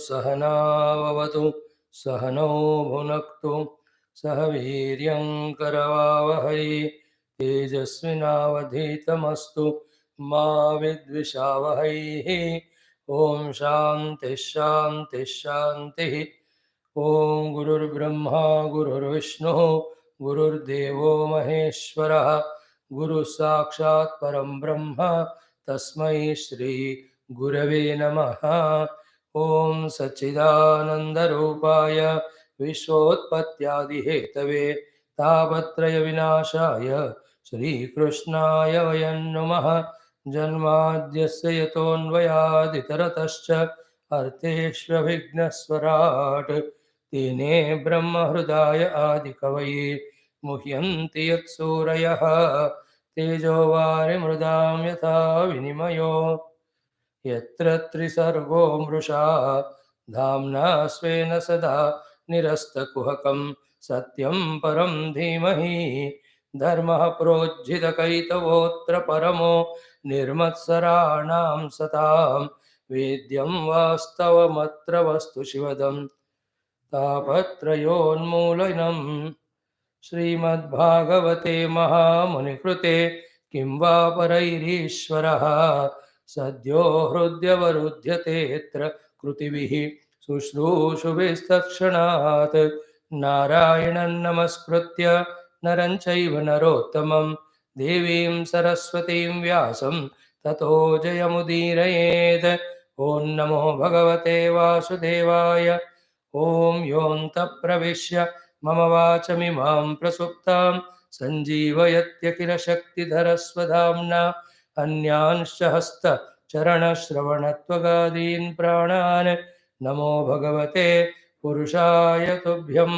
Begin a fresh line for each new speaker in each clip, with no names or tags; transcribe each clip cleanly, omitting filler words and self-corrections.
सहनाववतु सहनौ भुनक्तु सह वीर्यं करवावहै तेजस्विनावधीतमस्तु मा विद्विषावहै। ओम शांति शांति शांति। ओम गुरुर्ब्रह्मा गुरुर्विष्णु गुरुर्देवो महेश्वरः गुरु साक्षात् परम ब्रह्म तस्मै श्री गुरवे नमः। ओम सच्चिदानंद रूपाय विश्वोत्पत्त्यादिहेतवे तापत्रय विनाशाय श्रीकृष्णाय वयं नुमः। जन्माद्यस्य यतोऽन्वयादितरतश्च अर्थेष्वभिघ्नस्वराट् तेने ब्रह्महृदाय आदिकवये मुह्यन्ति यत्सूरयः तेजो वारिमृदां यथा विनिमयो यत्र त्रिसर्गो मृषा धाम्ना स्वेन सदा निरस्तकुहकं सत्यं परं धीमहि धर्मः प्रोज्झितकैतवोऽत्र परमो निर्मत्सराणां सतां वेद्यं वास्तवमत्र वस्तु शिवदं तापत्रयोन्मूलनं श्रीमद्भागवते महामुनिकृते किं वा परैरीश्वरः सद्यो हृद्यवरुध्यतेऽत्र कृतिभिः शुश्रूषुभिस्तत्क्षणात् नारायणं नमस्कृत्य नरं चैव नरोत्तमं देवीं सरस्वतीं व्यासं ततो जयमुदीरयेत्। ॐ नमो भगवते वासुदेवाय। ॐ योऽन्तः प्रविश्य मम वाचमिमां प्रसुप्तां सञ्जीवयत्यखिलशक्तिधरस्वधाम्ना अन्यांश्च हस्तचरणश्रवणत्वगादीन् प्राणान् नमो भगवते पुरुषाय तुभ्यं।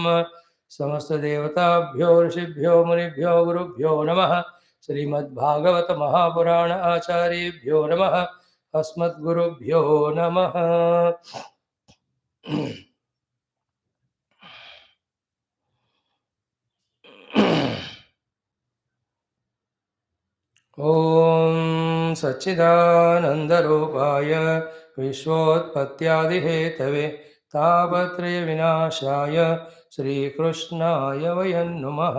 समस्तदेवताभ्यो ऋषिभ्यो मुनिभ्यो गुरुभ्यो नमः। श्रीमद्भागवत महापुराण आचार्येभ्यो नमः। अस्मद्गुरुभ्यो नमः। ॐ सच्चिदानन्दरूपाय विश्वोत्पत्त्यादिहेतवे तापत्रयविनाशाय श्रीकृष्णाय वयं नुमः।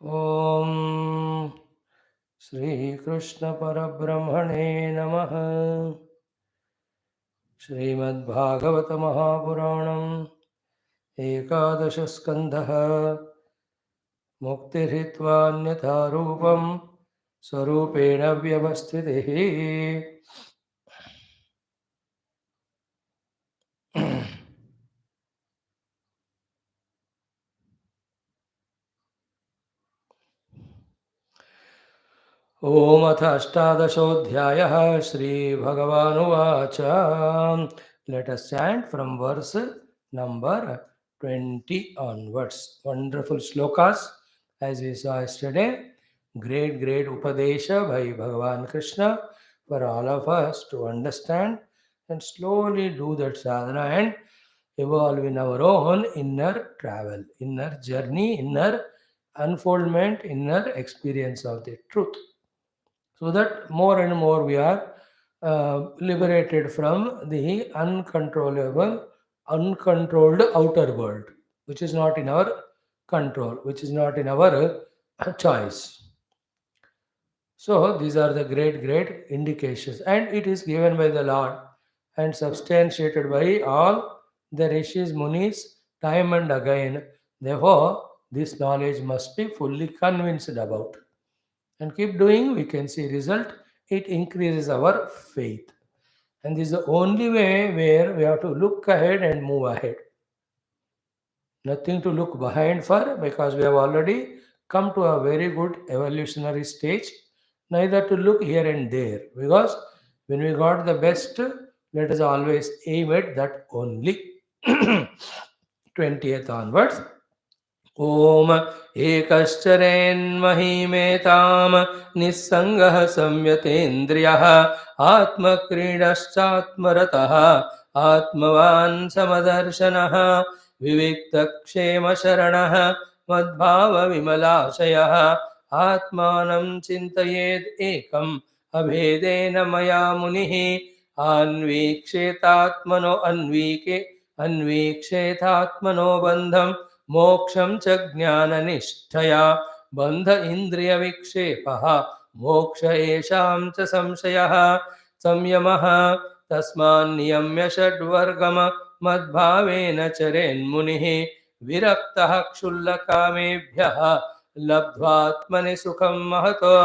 ॐ श्रीकृष्णपरब्रह्मणे नमः। श्रीमद्भागवत महापुराणम् एकादश स्कन्धः मुक्तिर्हित्वान्यथा रूपं स्वरूपेण व्यवस्थितिः। ओम अथ अष्टादशोऽध्यायः श्रीभगवानुवाच। Let us chant from verse number 20 onwards. Wonderful slokas as we saw yesterday. Great Upadesha by Bhagavan Krishna for all of us to understand and slowly do that sadhana and evolve in our own inner travel, inner journey, inner unfoldment, inner experience of the truth, so that more and more we are liberated from the uncontrolled outer world, which is not in our control, which is not in our choice. So these are the great indications, and it is given by the Lord and substantiated by all the rishis, munis, time and again. Therefore, this knowledge must be fully convinced about, and keep doing, we can see result. It increases our faith, and this is the only way where we have to look ahead and move ahead. Nothing to look behind for, because we have already come to a very good evolutionary stage. Neither to look here and there, because when we got the best, let us always aim at that only. 20th onwards. ओम एकश्चरेन्महीमेतां निस्सङ्गः संयतेन्द्रियः आत्मक्रीडश्चात्मरतः आत्मवान् समदर्शनः विविक्तक्षेमशरणः मद्भावविमलाशयः आत्मानं चिन्तयेद् एकम् अभेदेन मया मुनिः अन्वीक्षेतात्मनो बन्धं मोक्षं च ज्ञाननिष्ठया बन्ध इन्द्रियविक्षेपः मोक्ष एषां च संशयः संयमः तस्मान्नियम्य षड्वर्गम मद्भावेन चरेन्मुनिः विरक्तः क्षुल्लकामेभ्यः लब्ध्वात्मनि सुखं महतो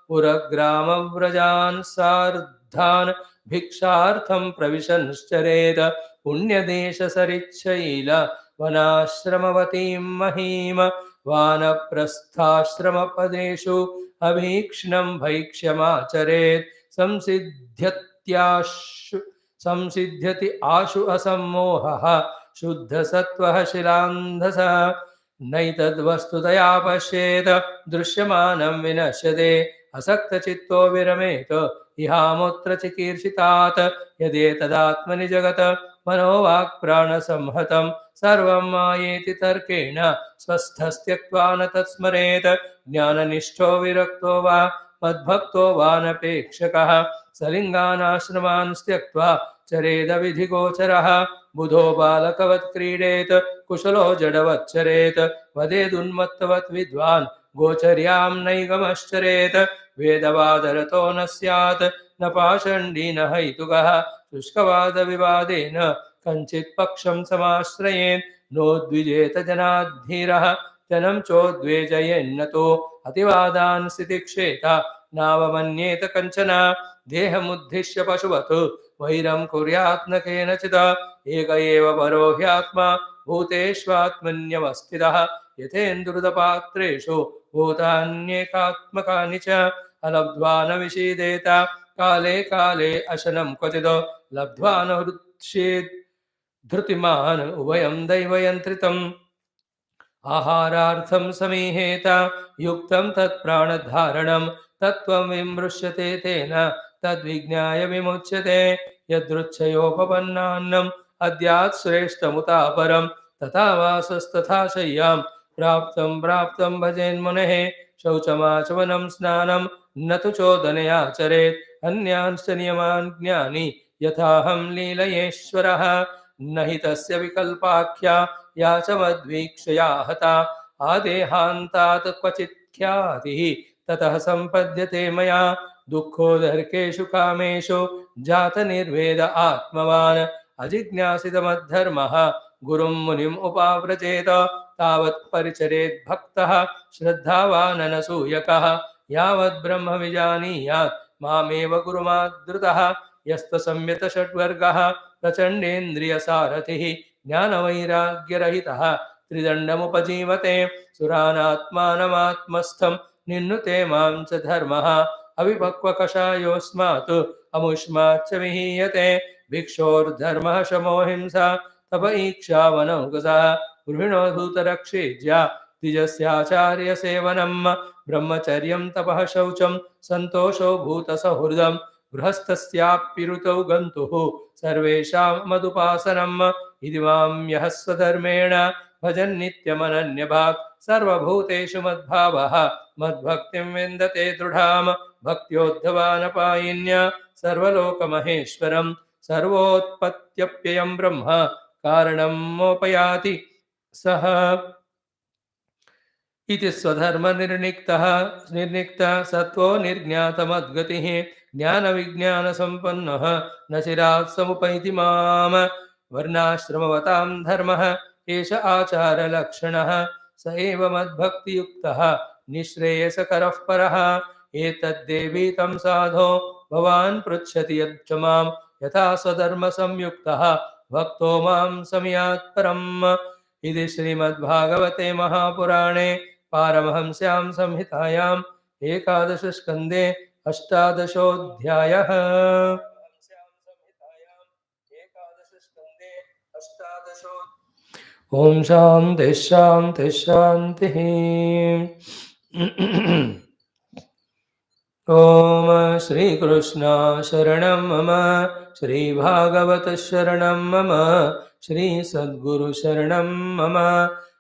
पुरग्रामव्रजान् सार्धान् भिक्षार्थं प्रविशन्श्चरेत् पुण्यदेशसरिच्छैल वनाश्रमवतीं महीम वानप्रस्थाश्रमपदेषु अभीक्ष्णं भैक्ष्यमाचरेत् संसिद्ध्यति आशु असम्मोहः शुद्धसत्त्वः शिलान्धसः नैतद्वस्तुतया पश्येत दृश्यमानं विनश्यते असक्तचित्तो विरमेत इहामुत्र चिकीर्षितात् यदेतदात्मनि जगत् मनोवाक्प्राणसंहतं सर्वं मायेति तर्केण स्वस्थस्त्यक्त्वा न तत्स्मरेत् ज्ञाननिष्ठो विरक्तो वा मद्भक्तो वानपेक्षकः सलिङ्गानाश्रमान् त्यक्त्वा चरेदविधिगोचरः बुधो बालकवत् क्रीडेत् कुशलो जडवच्चरेत् वदेदुन्मत्तवत् विद्वान् गोचर्यां नैगमश्चरेत् वेदवादरतो न स्यात् न पाषण्डी न हैतुकः शुष्कवादविवादेन कञ्चित् पक्षं समाश्रयेत् नोद्विजेत जनाद्धीरः जनं चोद्वेजयेन्नतो अतिवादान् स्थितिक्षेत नावमन्येत कञ्चन देहमुद्दिश्य पशुवत् वैरं कुर्यात् न केनचित् एक एव परो ह्यात्मा भूतेष्वात्मन्यवस्थितः यथेन्दुरुदपात्रेषु भूतान्येकात्मकानि च अलब्ध्वा न विषीदेत काले काले अशनं क्वचित् लब्ध्वा न हृष्येत् धृतिमान् उभयं दैवयन्त्रितम् आहारार्थं समीहेत युक्तं तत्प्राणधारणं तत्त्वं विमृश्यते तेन तद्विज्ञाय विमुच्यते यदृच्छयोपपन्नान्नम् अद्यात् श्रेष्ठमुतापरं तथा वासस्तथा शय्यां प्राप्तं भजेन्मुनेः शौचमाचमनं स्नानं न तु चोदनयाचरेत् अन्यांश्च नियमान् ज्ञानी यथाहं लीलयेश्वरः न हि तस्य विकल्पाख्या या च मद्वीक्षया हता आदेहान्तात् क्वचित् ख्यातिः ततः सम्पद्यते मया दुःखोदर्केषु कामेषु जातनिर्वेद आत्मवान् अजिज्ञासितमद्धर्मः गुरुं मुनिम् उपाव्रजेत तावत् परिचरेत् भक्तः श्रद्धावान् अनसूयकः यावत् ब्रह्म विजानीयात् मामेव गुरुमादृतः यस्तसंयत षड्वर्गः प्रचण्डेन्द्रियसारथिः ज्ञानवैराग्यरहितः त्रिदण्डमुपजीवते सुरानात्मानमात्मस्थं निन्नुते मां च धर्मः अविपक्वकषायोऽस्मात् अमुष्माच्च विहीयते भिक्षोर्धर्मः शमोहिंसा तप ईक्षावनौकसः गृहिणो धूतरक्षेज्या द्विजस्याचार्यसेवनं ब्रह्मचर्यं तपः शौचं सन्तोषो भूतसहृदं गृहस्थस्याप्युरुतौ गन्तुः सर्वेषां मदुपासनम् इति मां यः स्वधर्मेण भजन्नित्यमनन्यभाक् सर्वभूतेषु मद्भावः मद्भक्तिं विन्दते दृढाम् भक्त्योद्धवानपायिन्य सर्वलोकमहेश्वरं सर्वोत्पत्त्यप्ययं ब्रह्म कारणं मोपयाति सः इति स्वधर्मनिर्निक्तः सत्त्वो निर्ज्ञातमद्गतिः ज्ञानविज्ञानसम्पन्नः न चिरात् समुपैति माम् वर्णाश्रमवतां धर्मः एष आचारलक्षणः स एव मद्भक्तियुक्तः निःश्रेयसकरः परः एतद्देवी तं साधो भवान् पृच्छति यच्च मां यथा स्वधर्मसंयुक्तः भक्तो मां समियात् परम् इति श्रीमद्भागवते महापुराणे पारमहंस्यां संहितायाम् 11 स्कन्धे 18 ओम शांति शांति शांति। ओम श्री कृष्ण शरणं मम, श्री भागवत शरणं मम, श्री सद्गुरु शरणं मम,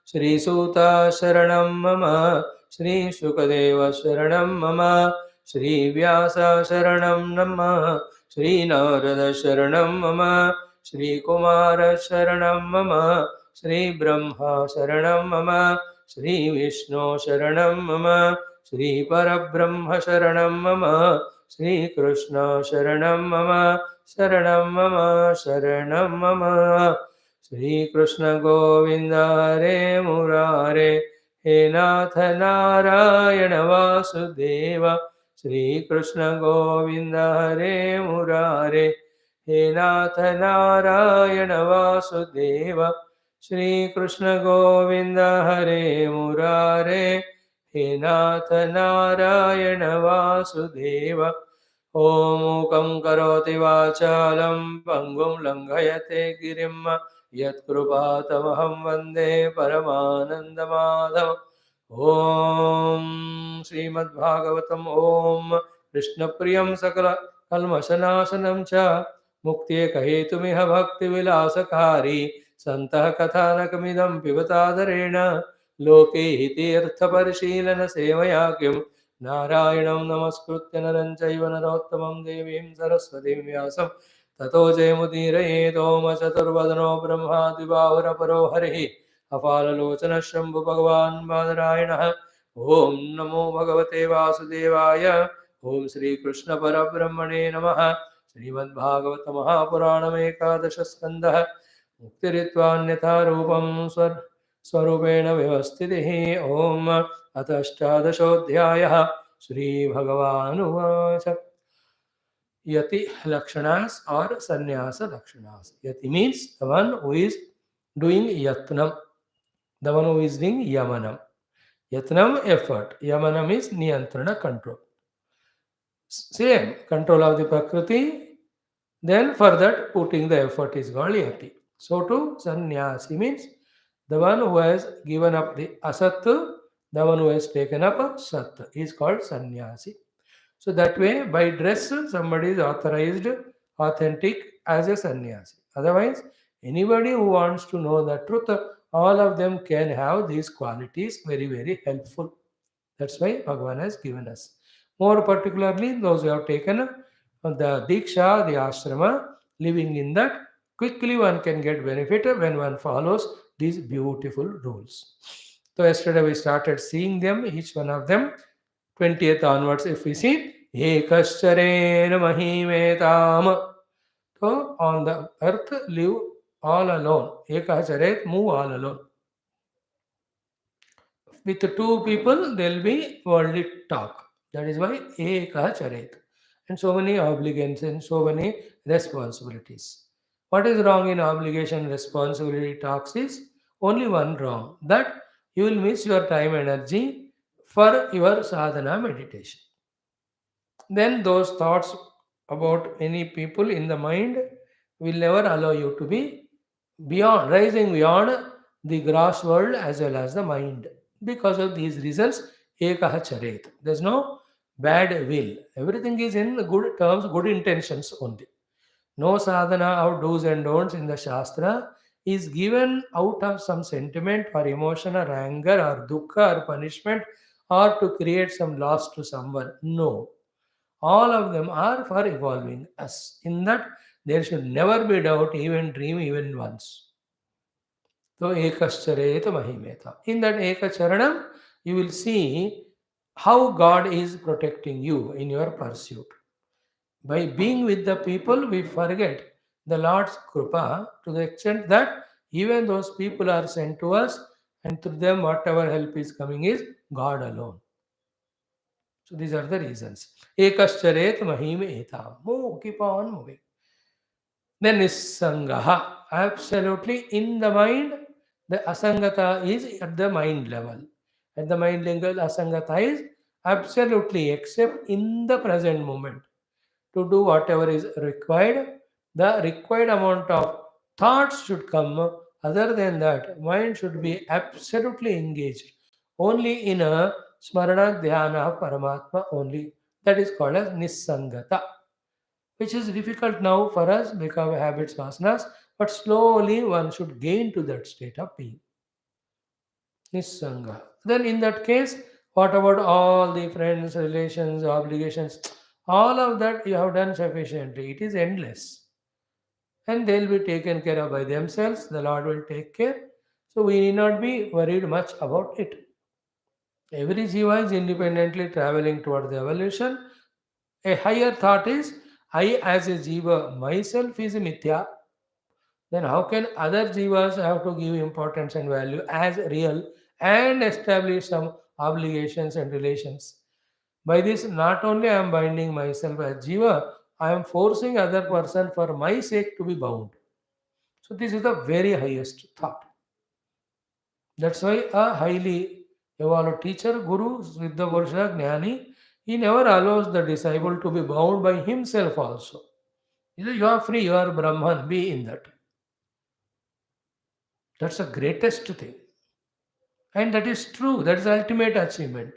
Shri Suta Sharanam Mama, Shri Shukadeva Sharanam Mama, Shri Vyasa Sharanam Nama, Shri Narada Sharanam Mama, Shri Kumara Sharanam Mama, Shri Brahma Sharanam Mama, Shri Vishnu Sharanam Mama, Shri Parabrahma Sharanam Mama, Shri Krishna Sharanam Mama, Sharanam Mama, Sharanam Mama. Shri Krishna Govinda Hare Murare, He Nath Narayana Vasudeva. Shri Krishna Govinda Hare Murare, He Nath Narayana Vasudeva. Shri Krishna Govinda Hare Murare, He Nath Narayana Vasudeva. Om Mukam Karoti Vachalam Pangum Langayate Girim Yatkrupatamaham Vande Paramananda Madhavam. Om Srimad Bhagavatam Om Krishna Priyam Sakala Kalmasanasanam Cha Mukti Kahetumiha Bhakti Vilasakari Santah Kathanakam Pivatadarena Loke Hitirtha Parishilana Sevaya Kim Narayanam Namaskritya Naram Chaiva Narottamam Devim Saraswatim Vyasam Tato Jayamudiraye Doma Chaturvadano Brahma Divavara Paro Harihi Apala Lochana Shambhu Bhagavan Badarayana Om Namo Bhagavate Vasudevaya Om Sri Krishna Parabrahmane Namaha Srimad Bhagavata Mahapuranam Ekadasha Skandha Muktiritva Rupam Swarupeణ Vyavastitihi Om Atashtaदशोऽध्यायः श्रीभगवानुवाच Yati Lakshanas or Sannyasa Lakshanas. Yati means the one who is doing Yatnam, the one who is doing Yamanam. Yatnam effort, Yamanam is Niyantrana control. Same control of the Prakriti, then for that putting the effort is called Yati. So too Sannyasi means the one who has given up the Asat, the one who has taken up Sat is called Sannyasi. So that way, by dress, somebody is authorized, authentic as a sannyasi. Otherwise, anybody who wants to know the truth, all of them can have these qualities very, very helpful. That's why Bhagavan has given us. More particularly, those who have taken the Diksha, the Ashrama, living in that, quickly one can get benefit when one follows these beautiful rules. So, yesterday we started seeing them, each one of them. 20th onwards, if we see, Ekascharena Mahimetam. So, on the earth, live all alone. Ekacharet, move all alone. With two people, there will be worldly talk. That is why Ekacharet. And so many obligations and so many responsibilities. What is wrong in obligation, responsibility talks is only one wrong. That you will miss your time energy for your sadhana meditation. Then those thoughts about any people in the mind will never allow you to be beyond, rising beyond the gross world as well as the mind. Because of these reasons, ekaha charet. There's no bad will. Everything is in good terms, good intentions only. No sadhana of do's and don'ts in the Shastra is given out of some sentiment or emotion or anger or dukkha or punishment or to create some loss to someone. No, all of them are for evolving us. In that, there should never be doubt, even dream, even once. So, ekaschareta mahimeta. In that ekacharanam, you will see how God is protecting you in your pursuit. By being with the people, we forget the Lord's krupa to the extent that even those people are sent to us, and through them, whatever help is coming is God alone. So these are the reasons. Ekascharet mahim etam. Move, keep on moving. Then nisangaha. Absolutely in the mind, the asangata is at the mind level. At the mind level, asangata is absolutely except in the present moment. To do whatever is required, the required amount of thoughts should come. Other than that, mind should be absolutely engaged only in a smarana dhyana of Paramatma only. That is called as Nisangata, which is difficult now for us because of habits, vasanas, but slowly one should gain to that state of being. Nissanga. Then in that case, what about all the friends, relations, obligations? All of that you have done sufficiently. It is endless. And they'll be taken care of by themselves. The Lord will take care. So we need not be worried much about it. Every jiva is independently traveling toward the evolution. A higher thought is, I as a jiva myself is a mithya. Then how can other jivas have to give importance and value as real and establish some obligations and relations? By this, not only I am binding myself as jiva, I am forcing other person for my sake to be bound. So this is the very highest thought. That's why a highly evolved teacher, Guru, Siddha Purusa, Jnani, he never allows the disciple to be bound by himself also. He says, you are free, you are Brahman, be in that. That's the greatest thing. And that is true, that is the ultimate achievement.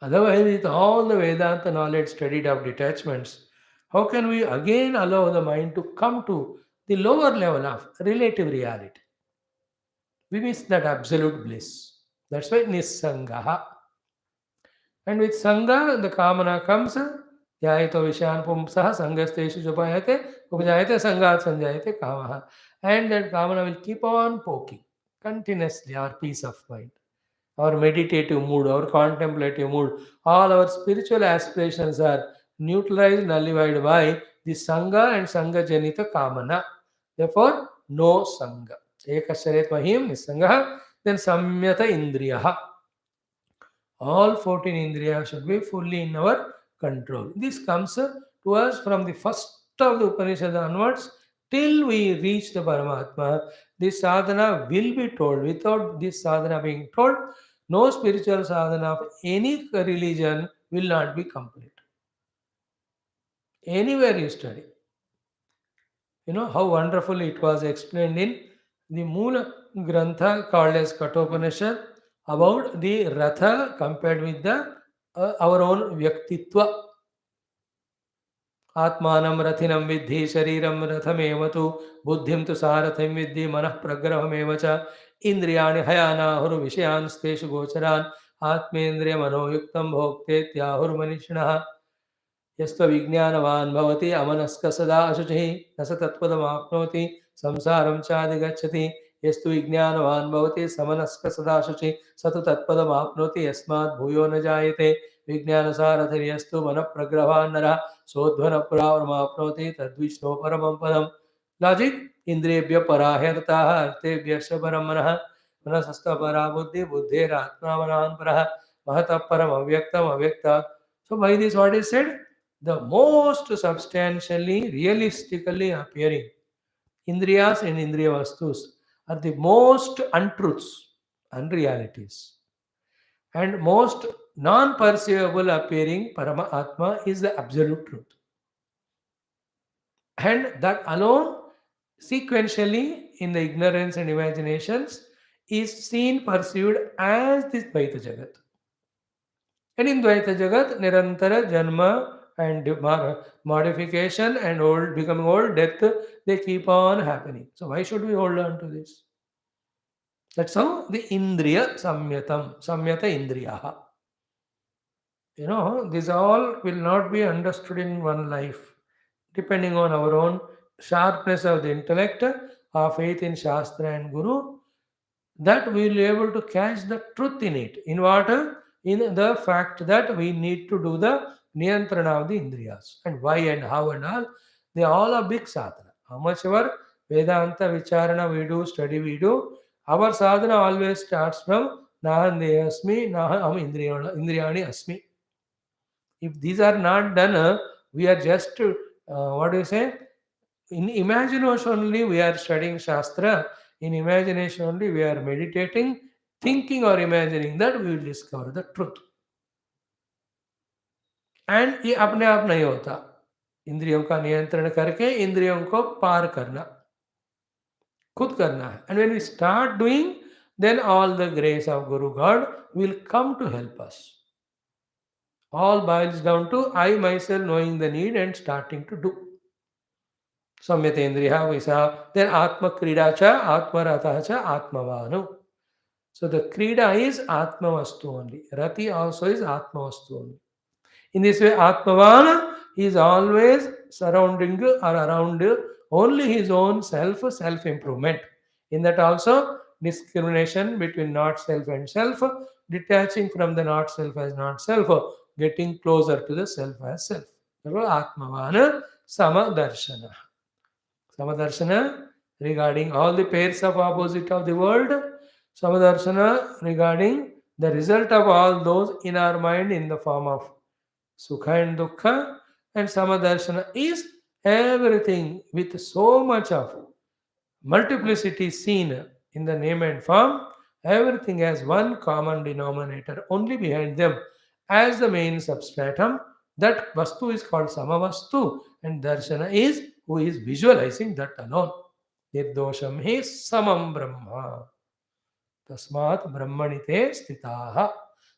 Otherwise, with all the Vedanta knowledge studied of detachments, how can we again allow the mind to come to the lower level of relative reality? We miss that absolute bliss. That's why Nissangaha. And with Sangha, the Kamana comes, Dhyayato Vishan Pumsaha, Sangasteshu Jupayate, Upajayate Sangat Sanjayate Kamaha. And that Kamana will keep on poking continuously our peace of mind, our meditative mood, our contemplative mood. All our spiritual aspirations are neutralized, nullified by the Sangha and Sangha Janita Kamana. Therefore, no Sangha. Ekasharet Mahim Nisangha, then Samyata Indriyaha. All 14 indriyas should be fully in our control. This comes to us from the first of the Upanishad onwards till we reach the Paramatma. This sadhana will be told. Without this sadhana being told, no spiritual sadhana of any religion will not be complete. Anywhere you study. You know how wonderful it was explained in the Moola Grantha called as Kathopanishad about the Ratha compared with the our own Vyaktitva. Atmanam Rathinam Vidhi Shariram Rathamev Buddhim tu Sarathim Vidhi Manah Pragrahameva cha Indriyani Hayana Huru Vishayan Steshu Gocharan Atmendriya Manoyuktam Bhokte Tyahur Manishnaha यस्त्वविज्ञानवान् भवति अमनस्क सदा शुचिः न स तत्पदमाप्नोति संसारं चाधिगच्छति यस्तु विज्ञानवान् भवति समनस्क सदा शुचिः स तु तत्पदमाप्नोति यस्मात् भूयो न जायते विज्ञानसारथिर्यस्तु मनःप्रग्रहान् नरः सोऽध्वनपुरावरमाप्नोति तद्विष्णो परमं पदम्. लॉजिक इंद्रियभ्य पराह्यर्ताः अर्थेभ्यश्च परं मनः मनसस्तः परा बुद्धि बुद्धेरात्मा मनान् परः महतः परम् अव्यक्तम् अव्यक्तात्. So by this what is said? The most substantially, realistically appearing Indriyas and Indriya Vastus are the most untruths, unrealities. And most non-perceivable appearing Paramatma is the absolute truth. And that alone, sequentially, in the ignorance and imaginations, is seen, perceived as this Dvaita Jagat. And in Dvaita Jagat, Nirantara, Janma, and modification and old becoming old, death, they keep on happening. So why should we hold on to this? That's how the Indriya Samyata Indriyaha. You know, this all will not be understood in one life, depending on our own sharpness of the intellect, our faith in Shastra and Guru, that we will be able to catch the truth in it. In what? In the fact that we need to do the niyantrana of the indriyas. And why and how and all, they all are big sadhana. How much ever Vedanta Vicharana we do, study we do, our sadhana always starts from Nahan Asmi, Naham Indriyani Asmi. If these are not done, we are just, what do you say? In imagination only we are studying Shastra. In imagination only we are meditating, thinking or imagining that we will discover the truth. And ये अपने आप नहीं होता. इंद्रियों का नियंत्रण करके इंद्रियों को पार करना, खुद करना है. And when we start doing, then all the grace of Guru God will come to help us. All boils down to I myself knowing the need and starting to do. Samyatendriya Visa, then Atma Krida cha, Atma Ratha cha, Atmavanu. So the Krida is Atma Vastu only. Rati also is Atma Vastu only. In this way, Atmavana is always surrounding or around only his own self improvement. In that also, discrimination between not self and self, detaching from the not self as not self, getting closer to the self as self. Therefore, Atmavana Samadarshana. Samadarshana regarding all the pairs of opposite of the world. Samadarshana regarding the result of all those in our mind in the form of Sukha and Dukkha. And Samadarshana is everything with so much of multiplicity seen in the name and form. Everything has one common denominator only behind them as the main substratum. That Vastu is called Samavastu, and Darshana is who is visualizing that alone. Nirdosham hi samam brahma. Tasmat brahmanite stitaha.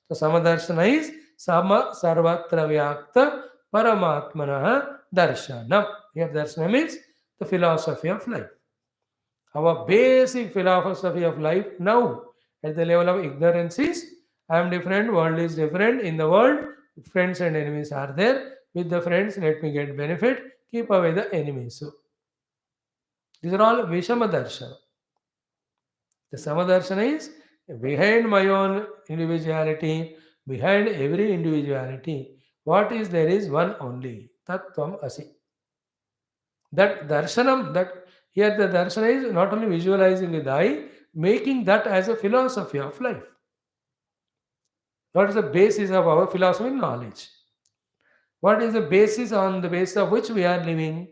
So Samadarshana is Sama Sarvatra Vyakta Paramatmana Darshanam. Here Darshanam means the philosophy of life. Our basic philosophy of life now at the level of ignorance is I am different, world is different. In the world, friends and enemies are there. With the friends, let me get benefit, keep away the enemies. So these are all Vishama Darshana. The Samadarshana is behind my own individuality, behind every individuality. What is there is one only. Tattvam Asi. That darshanam, that here the darshana is not only visualizing with the eye, making that as a philosophy of life. What is the basis of our philosophy? Knowledge. What is the basis on the basis of which we are living?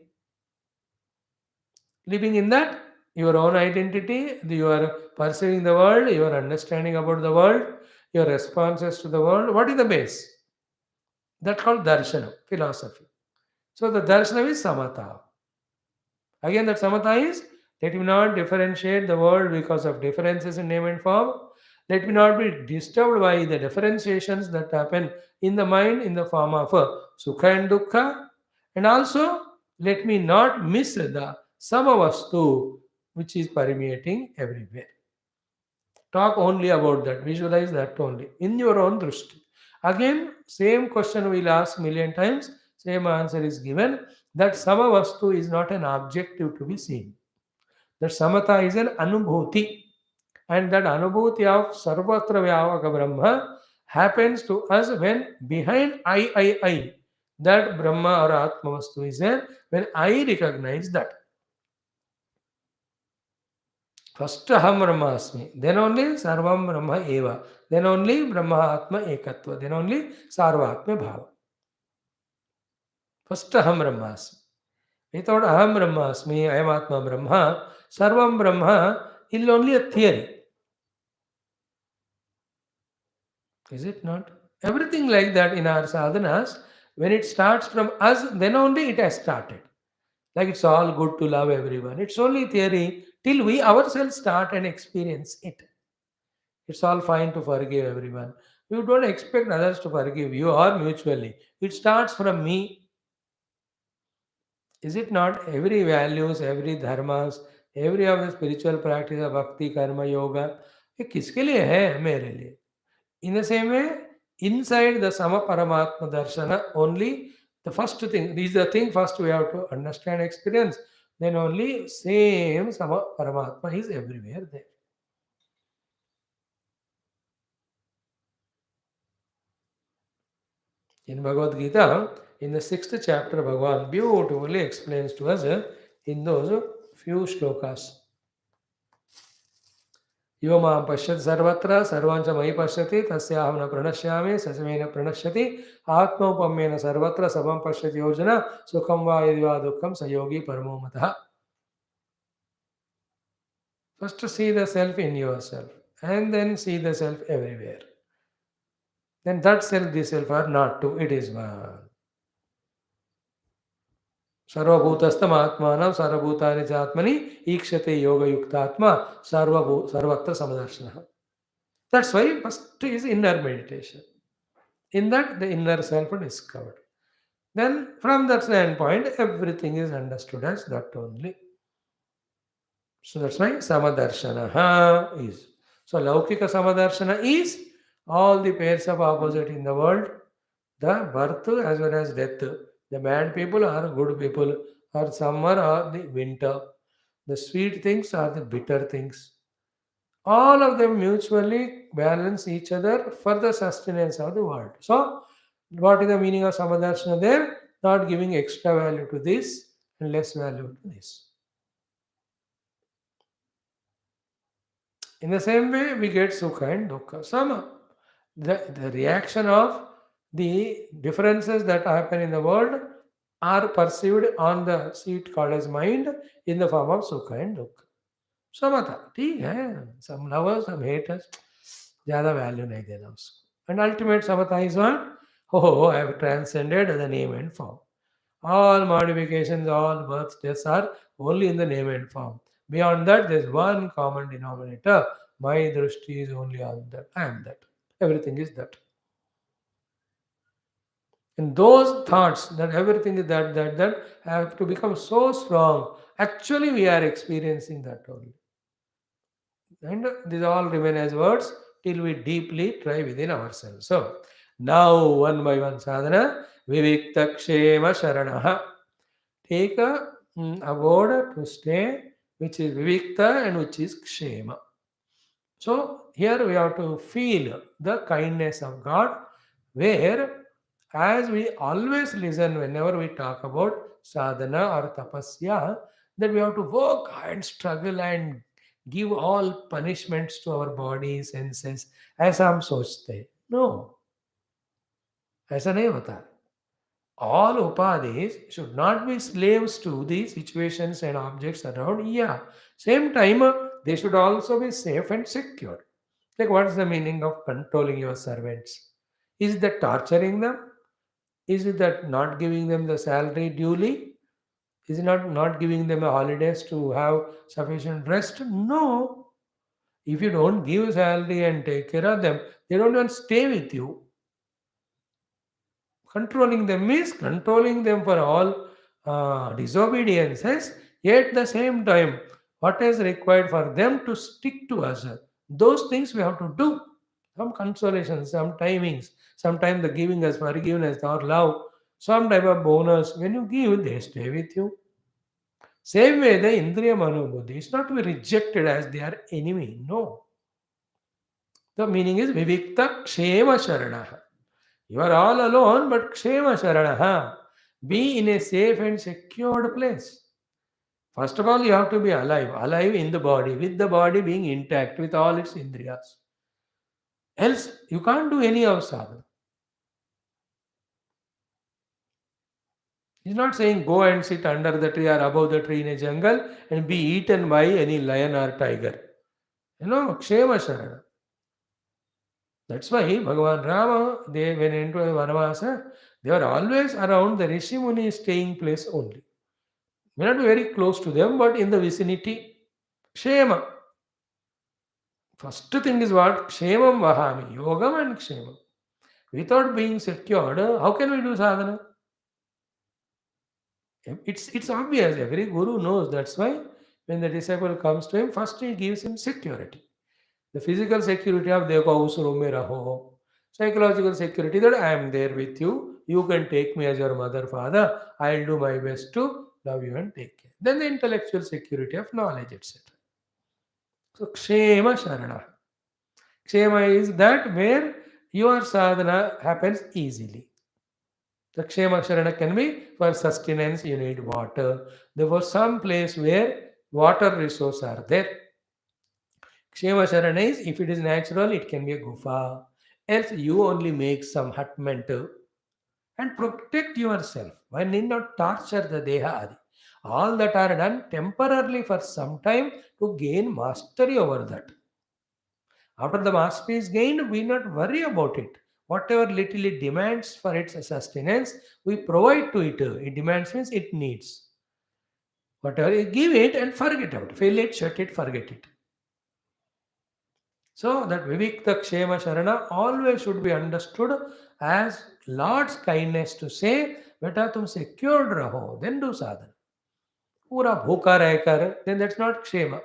Living in that, your own identity, you are perceiving the world, your understanding about the world, your responses to the world. What is the base? That's called darshana, philosophy. So the darshana is samatha. Again, that samatha is let me not differentiate the world because of differences in name and form. Let me not be disturbed by the differentiations that happen in the mind in the form of sukha and dukkha. And also, let me not miss the samavastu which is permeating everywhere. Talk only about that, visualize that only in your own drushti. Again, same question we'll ask million times, same answer is given that samavastu is not an objective to be seen. That samatha is an anubhuti, and that anubhuti of sarvatra vyavaka brahma happens to us when behind I, that brahma or atma vastu is there, when I recognize that. First aham brahmasmi, then only sarvam brahma eva, then only brahma atma ekatva, then only sarvatma bhava. First aham brahmasmi. Without aham brahmasmi, I am atma brahma, sarvam brahma is only a theory. Is it not? Everything like that in our sadhanas, when it starts from us, then only it has started. Like it's all good to love everyone. It's only theory till we ourselves start and experience it. It's all fine to forgive everyone. You don't expect others to forgive you or mutually. It starts from me. Is it not? Every values, every dharmas, every of the spiritual practice of bhakti, karma, yoga, ये किसके लिए है मेरे लिए. In the same way, inside the Sama Paramatma Darshana, only the first thing, these are the thing first we have to understand, experience, then only same Sama Paramatma is everywhere there. In Bhagavad Gita, in the sixth chapter, Bhagavan beautifully explains to us in those few shlokas. यो मां पश्यति सर्वत्र सर्वांच मयि पश्यति तस्याहं न प्रणश्यामि सचमे न प्रणश्यति आत्मौपम्येन सर्वत्र सबं पश्यति योजना सुखं वा यदि वा दुःखं स योगी परमो मतः. First see the self in yourself and then see the self everywhere. Then that self, this self are not two, it is one. सर्वभूतस्थम आत्मानं सर्वभूतानि च आत्मनि ईक्षते योगयुक्तात्मा सर्वत्र समदर्शनः. That's why first is inner meditation. In that, the inner self is discovered. Then, from that standpoint, everything is understood as that only. So that's why Samadarshana is. So Laukika Samadarshana is all the pairs of opposite in the world, the birth as well as death. The bad people are good people, or summer or the winter. The sweet things are the bitter things. All of them mutually balance each other for the sustenance of the world. So, what is the meaning of Samadarshana there? Not giving extra value to this and less value to this. In the same way, we get Sukha and Dukkha. Sama. The reaction of the differences that happen in the world are perceived on the seat called as mind in the form of Sukha and Dukkha. समता ठीक है some lovers some haters ज़्यादा value नहीं देना उसको and ultimate Samta is what oh I have transcended the name and form all modifications all births deaths are only in the name and form beyond that there is one common denominator my drishti is only on that I am that everything is that and those thoughts that everything is that have to become so strong actually we are experiencing that only. And these all remain as words till we deeply try within ourselves. So now one by one sadhana, vivikta kshema sharanaha. Take a word to stay which is vivikta and which is kshema. So here we have to feel the kindness of God, where as we always listen whenever we talk about sadhana or tapasya, that we have to work and struggle and give all punishments to our body, senses, ऐसा हम सोचते हैं. No, ऐसा नहीं होता. All upadhis should not be slaves to the situations and objects around. Yeah, same time they should also be safe and secure. Like, what is the meaning of controlling your servants? Is that torturing them? Is it that not giving them the salary duly? Is it not giving them a holidays to have sufficient rest? No. If you don't give salary and take care of them, they don't even stay with you. Controlling them means controlling them for all disobediences, yet the same time, what is required for them to stick to us? Those things we have to do. Some consolation, some timings, sometimes the giving us forgiveness or love, some type of bonus. When you give, they stay with you. Same way, the Indriya Manobhuddhi is not to be rejected as their enemy. No. The meaning is Vivikta Kshema Sharanaha. You are all alone, but Kshema Sharanaha. Be in a safe and secured place. First of all, you have to be alive. Alive in the body, with the body being intact, with all its indriyas. Else, you can't do any of sadhana. He's not saying go and sit under the tree or above the tree in a jungle and be eaten by any lion or tiger. Kshema Sharana. That's why Bhagavan Rama, they went into Vanavasa, they were always around the Rishi Muni staying place only. May not be very close to them, but in the vicinity. Kshema. First thing is what? Kshemam Vahami. Yogam and Kshemam. Without being secured, how can we do sadhana? It's obvious. Every guru knows. That's why when the disciple comes to him, first he gives him security. The physical security of Dekho usro mein raho. Psychological security that I am there with you. You can take me as your mother, father. I'll do my best to love you and take care. Then the intellectual security of knowledge, etc. So Kshema Sharana. Kshema is that where your sadhana happens easily. The Kshema Sharana can be for sustenance, you need water. There was some place where water resources are there. Kshema Sharana is if it is natural, it can be a gufa. Else you only make some hutment and protect yourself. One need not torture the deha adi. All that are done temporarily for some time to gain mastery over that. After the mastery is gained, we not worry about it. Whatever little it demands for its sustenance, we provide to it. It demands means it needs. Whatever you give it and forget about it. Fill it, shut it, forget it. So that Vivikta Kshema Sharana always should be understood as Lord's kindness to say, Beta tum secured raho, then do sadhana. Pura bhuka रहकर, then that's not Kshema.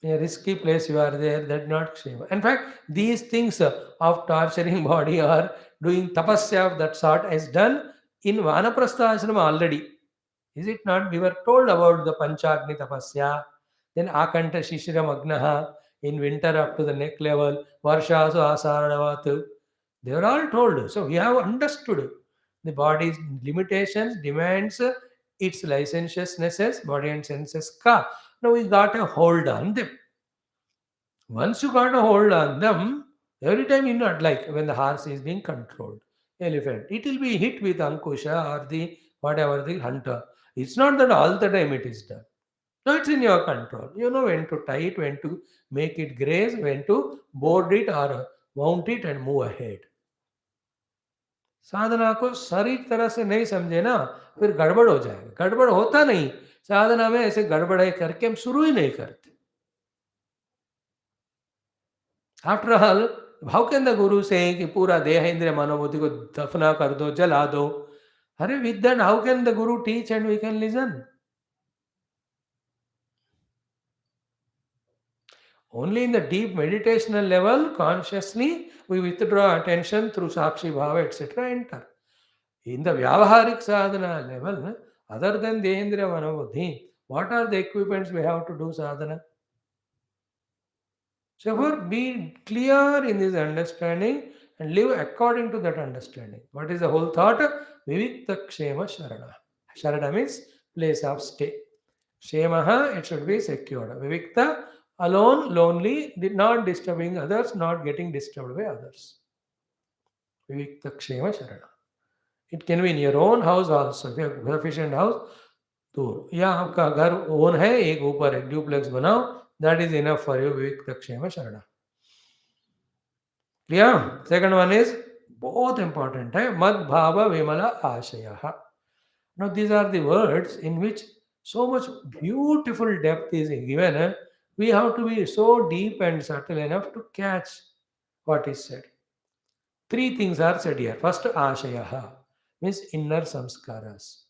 a risky place you are there, that not kshema. In fact, these things of torturing body or doing tapasya of that sort is done in Vanaprastha ashram already. Is it not? We were told about the Panchagni tapasya, then Akanta Shishira Magnaha in winter up to the neck level, Varshasu Asaradavat. They were all told. So we have understood the body's limitations, demands, its licentiousnesses, body and senses. Now we got a hold on them. Once you got a hold on them, every time you not like when the horse is being controlled, elephant, it will be hit with ankusha or the whatever the hunter. It's not that all the time it is done. No, it's in your control. You know when to tie it, when to make it graze, when to board it or mount it and move ahead. साधना को सही तरह से नहीं समझे ना, फिर गड़बड़ हो जाएगा. गड़बड़ होता नहीं. साधना में ऐसे गड़बड़ाई करके हम शुरू ही नहीं करते. After all, how can the गुरु से कि पूरा देह इंद्रिय मनोबुद्धि को दफना कर दो, जला दो? अरे with that how can the guru teach and we can listen? Only in the deep meditational level, consciously, we withdraw attention through Sakshi Bhava, etc. enter. In the Vyavaharik sadhana level, other than Dehendriya Manobuddhi, what are the equipments we have to do sadhana? So, for be clear in this understanding and live according to that understanding. What is the whole thought? Vivikta Kshema Sharana. Sharana means place of stay. Shemaha, it should be secured. Vivikta, alone, lonely, not disturbing others, not getting disturbed by others. Vivikta Kshema Sharana. It can be in your own house also. If you have sufficient house, तो या आपका घर own है, एक ऊपर एक duplex बनाओ, that is enough for you विविक्त क्षेम शरण. क्लियर? सेकंड वन इज बहुत इंपॉर्टेंट है, मद भाव विमल आशय. Now these are the words in which so much beautiful depth is given. We have to be so deep and subtle enough to catch what is said. Three things are said here. First, ashaya means inner samskaras.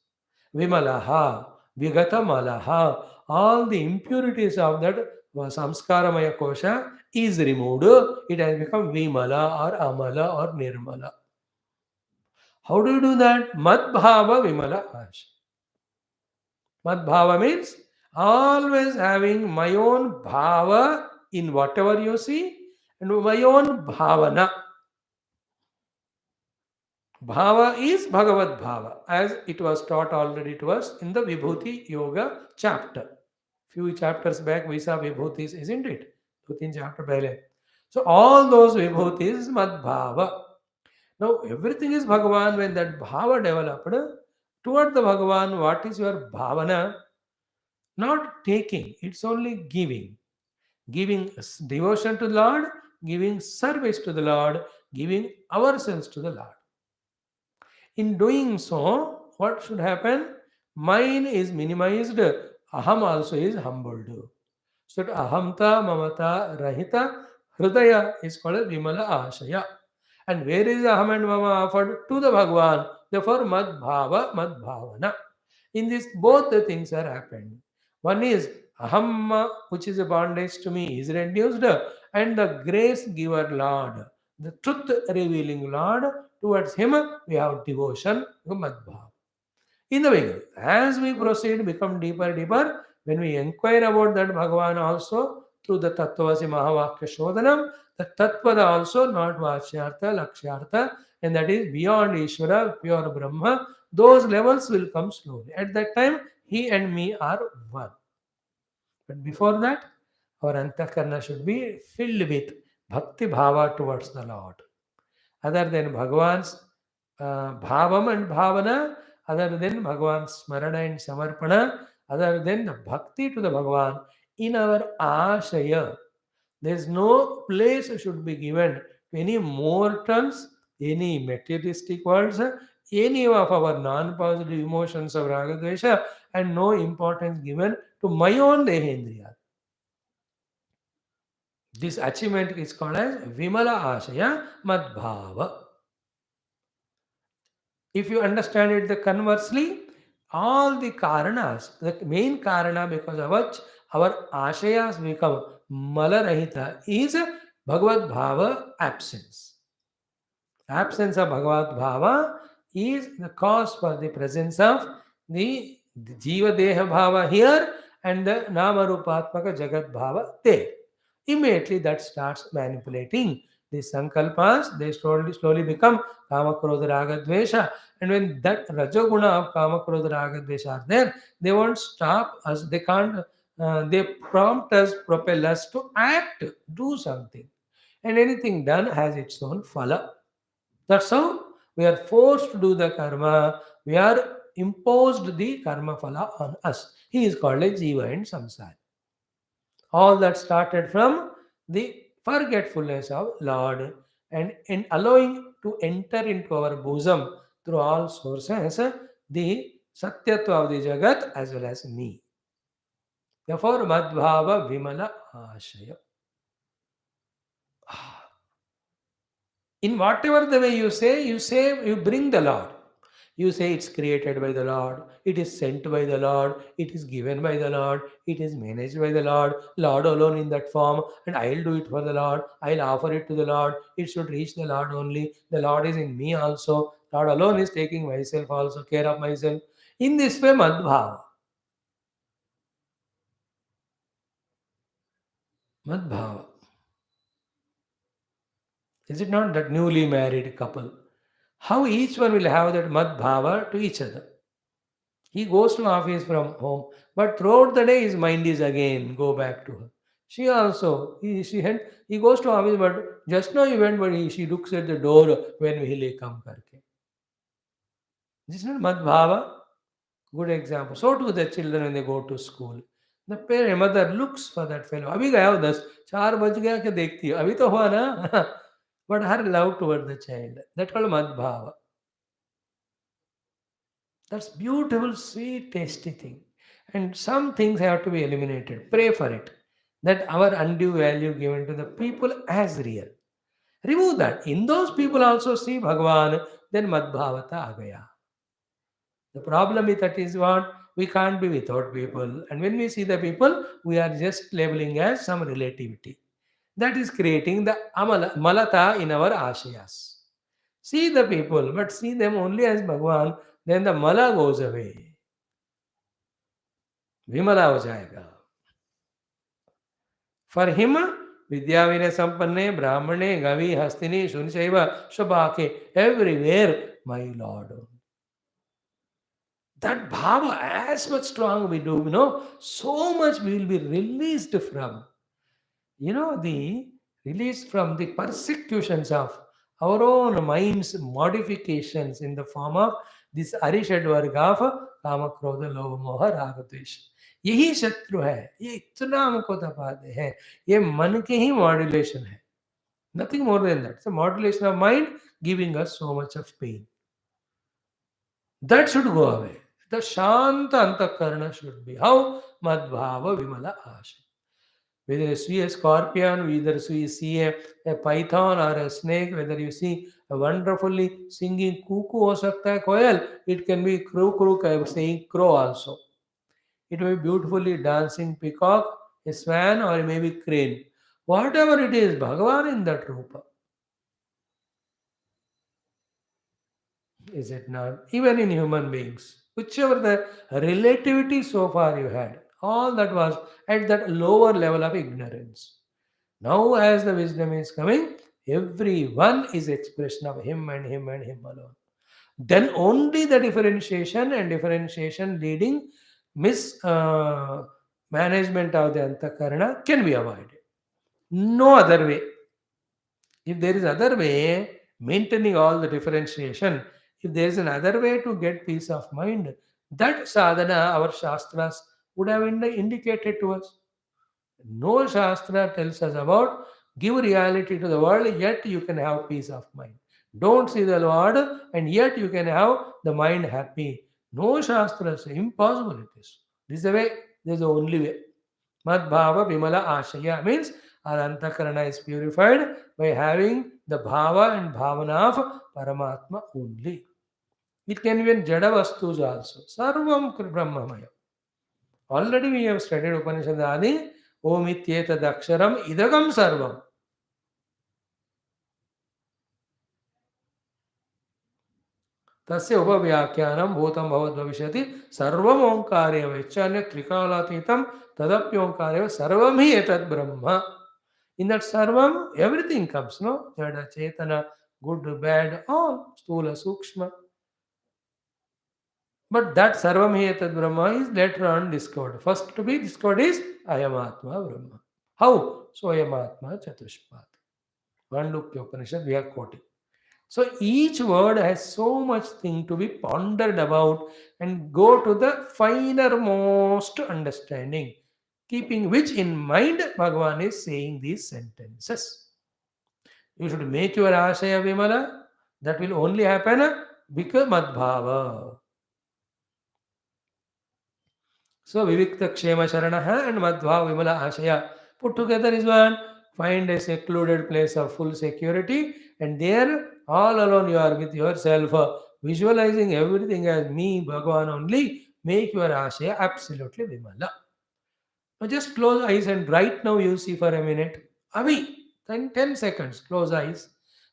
Vimalaha, Vigatamalaha, all the impurities of that samskaramaya kosha is removed. It has become Vimala or Amala or Nirmala. How do you do that? Madbhava Vimala Ash. Madbhava means always having my own bhava in whatever you see and my own bhavana. Bhava is Bhagavad Bhava, as it was taught already to us in the Vibhuti Yoga chapter. Few chapters back we saw Vibhutis, isn't it? 2-3 chapter pehle. So all those Vibhutis is Mad Bhava. Now everything is Bhagavan. When that Bhava developed, toward the Bhagavan, what is your Bhavana? Not taking, it's only giving. Giving devotion to the Lord, giving service to the Lord, giving ourselves to the Lord. In doing so, what should happen? Mine is minimized, aham also is humbled. So ahamta, mamata, rahita, hridaya is called vimala ashaya. And where is aham and mama offered? To the Bhagwan. Therefore, mad bhava, mad bhavana. In this, both the things are happening. One is aham, which is a bondage to me, is reduced, and the grace giver Lord, the truth revealing Lord, towards him we have devotion, madbhav. In the beginning, as we proceed, become deeper, deeper, when we inquire about that Bhagavan also, through the Tattvasi Mahavakya Shodhanam, the Tattpada also, not Vachyartha, Lakshyartha, and that is beyond Ishvara, pure Brahma, those levels will come slowly. At that time, he and me are one. But before that, our antakarna should be filled with bhakti bhava towards the Lord. Other than Bhagavan's bhavam and bhavana, other than Bhagavan's smarana and samarpana, other than the bhakti to the Bhagavan, in our ashaya, there is no place should be given to any mortals, any materialistic worlds, any of our non-positive emotions of ragadvesha, and no importance given to my own dehendriya. This achievement is called as Vimala Ashaya Madbhava. If you understand it the conversely, all the karanas, the main karana because of which our ashayas become Malarahita is Bhagavad Bhava absence. Absence of Bhagavad Bhava is the cause for the presence of the Jiva Deha Bhava here and the Nama Rupatmaka Jagat Bhava there. Immediately that starts manipulating the Sankalpas, they slowly become Kama Krodha Raga Dvesha. And when that Rajoguna of Kama Krodha Raga Dvesha are there, they won't stop us, they can't, they prompt us, propel us to act, do something. And anything done has its own phala. That's how we are forced to do the karma. We are imposed the karma phala on us. He is called a jiva and samsara. All that started from the forgetfulness of Lord and in allowing to enter into our bosom through all sources the satyatva of the jagat as well as me. Therefore, madbhava vimala ashaya. In whatever the way you say, you bring the Lord. You say it's created by the Lord, it is sent by the Lord, it is given by the Lord, it is managed by the Lord, Lord alone in that form, and I'll do it for the Lord, I'll offer it to the Lord, it should reach the Lord only, the Lord is in me also, Lord alone is taking myself also, care of myself. In this way, Madhbhava. Madhbhava. Is it not that newly married couple? How each one will have that Madhbhava to each other. He goes to office from home, but throughout the day his mind is again go back to her. She also he goes to office, but just now he went, but she looks at the door when will come karke. This is not Madhbhava. Good example. So too the children when they go to school. The parent mother looks for that fellow. अभी गया हो 10 4 बज गया क्या देखती है अभी तो हुआ ना but her love toward the child that called madhbhava. That's beautiful, sweet, tasty thing. And some things have to be eliminated. Pray for it. That our undue value given to the people as real. Remove that. In those people also see Bhagavan, then Madhbhavata Agaya. The problem with that is what? We can't be without people. And when we see the people, we are just labeling as some relativity. That is creating the malata in our ashayas. See the people, but see them only as Bhagavan, then the mala goes away. Vimla हो जाएगा. For him, Vidyavinaya Sampanne, Brahmane, Gavi, Hastini, Shunshaiva, Shabake, everywhere, my Lord. That bhava, as much strong we do, so much we will be released from. The release from the persecutions of our own mind's modifications in the form of this arishad varga of kama krodha lobha moha raga dvesha. यही शत्रु है, ये इतना हमको दबाते हैं, ये मन के ही मॉड्यूलेशन है, nothing more than that. So modulation of mind giving us so much of pain. That should go away. The shanta antakarana should be how madbhava vimala asha. Whether you see a scorpion, whether you see a python or a snake, whether you see a wonderfully singing cuckoo ho sakta hai koyal, it can be crow crow saying crow also. It may be beautifully dancing peacock, a swan, or maybe crane. Whatever it is, Bhagavan in that rupa. Is it not? Even in human beings, whichever the relativity so far you had, all that was at that lower level of ignorance. Now, as the wisdom is coming, everyone is expression of him and him and him alone. Then only the differentiation leading mismanagement of the antakarana can be avoided. No other way. If there is other way, maintaining all the differentiation, if there is another way to get peace of mind, that sadhana our shastras would have indicated to us. No Shastra tells us about give reality to the world, yet you can have peace of mind. Don't see the Lord, and yet you can have the mind happy. No Shastra says impossible it is. This is the way, this is the only way. Madhbhava Vimala Ashaya means our antakarana is purified by having the bhava and bhavana of Paramatma only. It can be in Jada Vastus also. Sarvam Brahmamaya. Already we have studied Upanishad Adi. Om ityetadaksharam idagam sarvam. तस्य उपव्याख्यानं भूतं भवद्भविष्यति सर्वम् ओङ्कारे वैचान्य त्रिकालातीतं तदप्योङ्कारे सर्वं हि एतद् ब्रह्म. In that sarvam, everything comes, no? Jada, Chetana, good, bad, all, Stula, Sukshma. But that sarvam hi etat Brahma is later on discovered. First to be discovered is Ayamatma Brahma. How? So Ayamatma Chatushpat. Mandukya Upanishad we are quoting. So each word has so much thing to be pondered about and go to the finer most understanding, keeping which in mind Bhagavan is saying these sentences. You should make your Ashaya Vimala. That will only happen because Madbhava. So Vivikta Kshema Sharanaha and Madhva Vimala Ashaya put together is one. Find a secluded place of full security, and there all alone you are with yourself, visualizing everything as me, Bhagavan only. Make your Ashaya absolutely Vimala. Now just close eyes and right now you see for a minute. Abhi, 10 seconds, close eyes.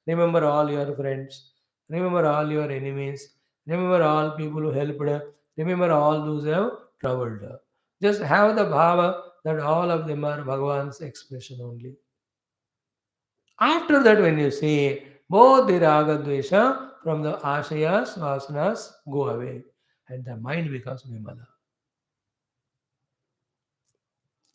Remember all your friends. Remember all your enemies. Remember all people who helped. Remember all those who have troubled. Just have the bhava that all of them are Bhagavan's expression only. After that, when you say both the raga dvesha from the ashayas, vasanas go away and the mind becomes vimala.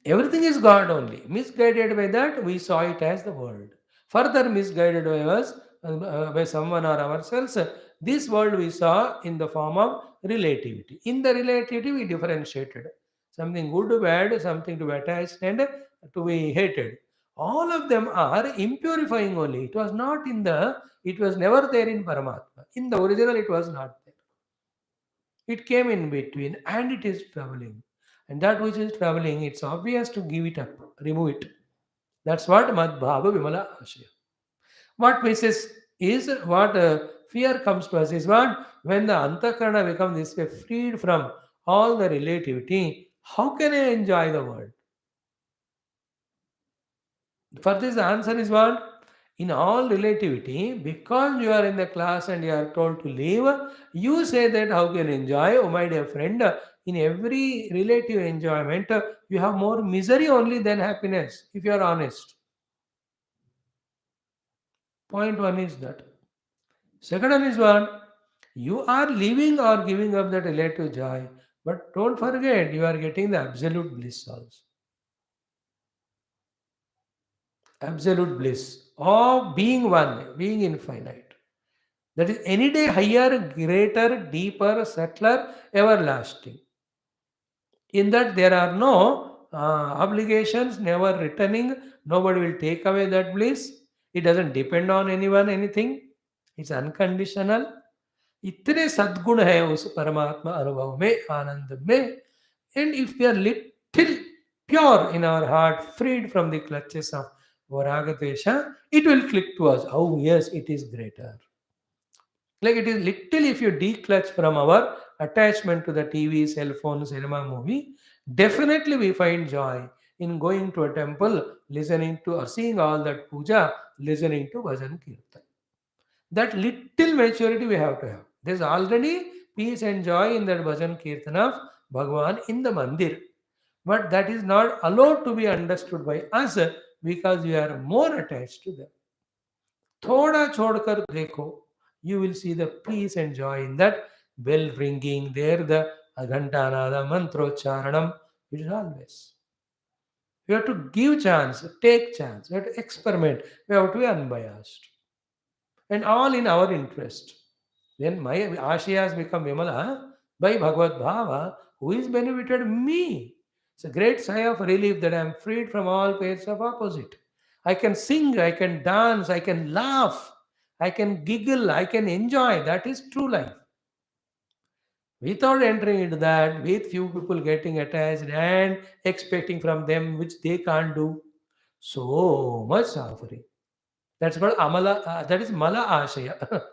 Everything is God only. Misguided by that, we saw it as the world. Further misguided by us, by someone or ourselves, this world we saw in the form of relativity. In the relativity, we differentiated something good, bad, something to be attached and to be hated. All of them are impurifying only. It was not in the, it was never there in Paramatma. In the original, it was not there. It came in between and it is traveling. And that which is traveling, it's obvious to give it up, remove it. That's what Madhbhava Vimala Ashaya. What misses is what fear comes to us is what when the Antakarana becomes this way freed from all the relativity, how can I enjoy the world? For this, the answer is what? In all relativity, because you are in the class and you are told to leave, you say that how can you enjoy? Oh, my dear friend, in every relative enjoyment, you have more misery only than happiness, if you are honest. Point one is that. Second one is what? You are leaving or giving up that relative joy, but don't forget you are getting the absolute bliss also. Absolute bliss of being one, being infinite. That is any day higher, greater, deeper, subtler, everlasting. In that there are no obligations, never returning. Nobody will take away that bliss. It doesn't depend on anyone, anything. It's unconditional. इतने सद्गुण है उस परमात्मा अनुभव में आनंद में and if we are little pure in our heart freed from the clutches of varagadesha it will click to us oh yes it is greater. Like it is little if you declutch from our attachment to the TV, cell phone, cinema, movie, definitely we find joy in going to a temple, listening to or seeing all that puja, listening to bhajan kirtan. That little maturity we have to have. There's already peace and joy in that bhajan kirtan of Bhagavan in the mandir. But that is not allowed to be understood by us because we are more attached to them. थोड़ा छोड़कर देखो you will see the peace and joy in that bell ringing there the ghantanada mantrocharanam it is always you have to give chance take chance you have to experiment we have to be unbiased and all in our interest then my ashayas become vimala by bhagavad bhava who is benefited me. It's a great sigh of relief that I am freed from all pairs of opposite. I can sing, I can dance, I can laugh, I can giggle, I can enjoy. That is true life. Without entering into that, with few people getting attached and expecting from them which they can't do, so much suffering. That's called Amala, that is Mala Ashaya.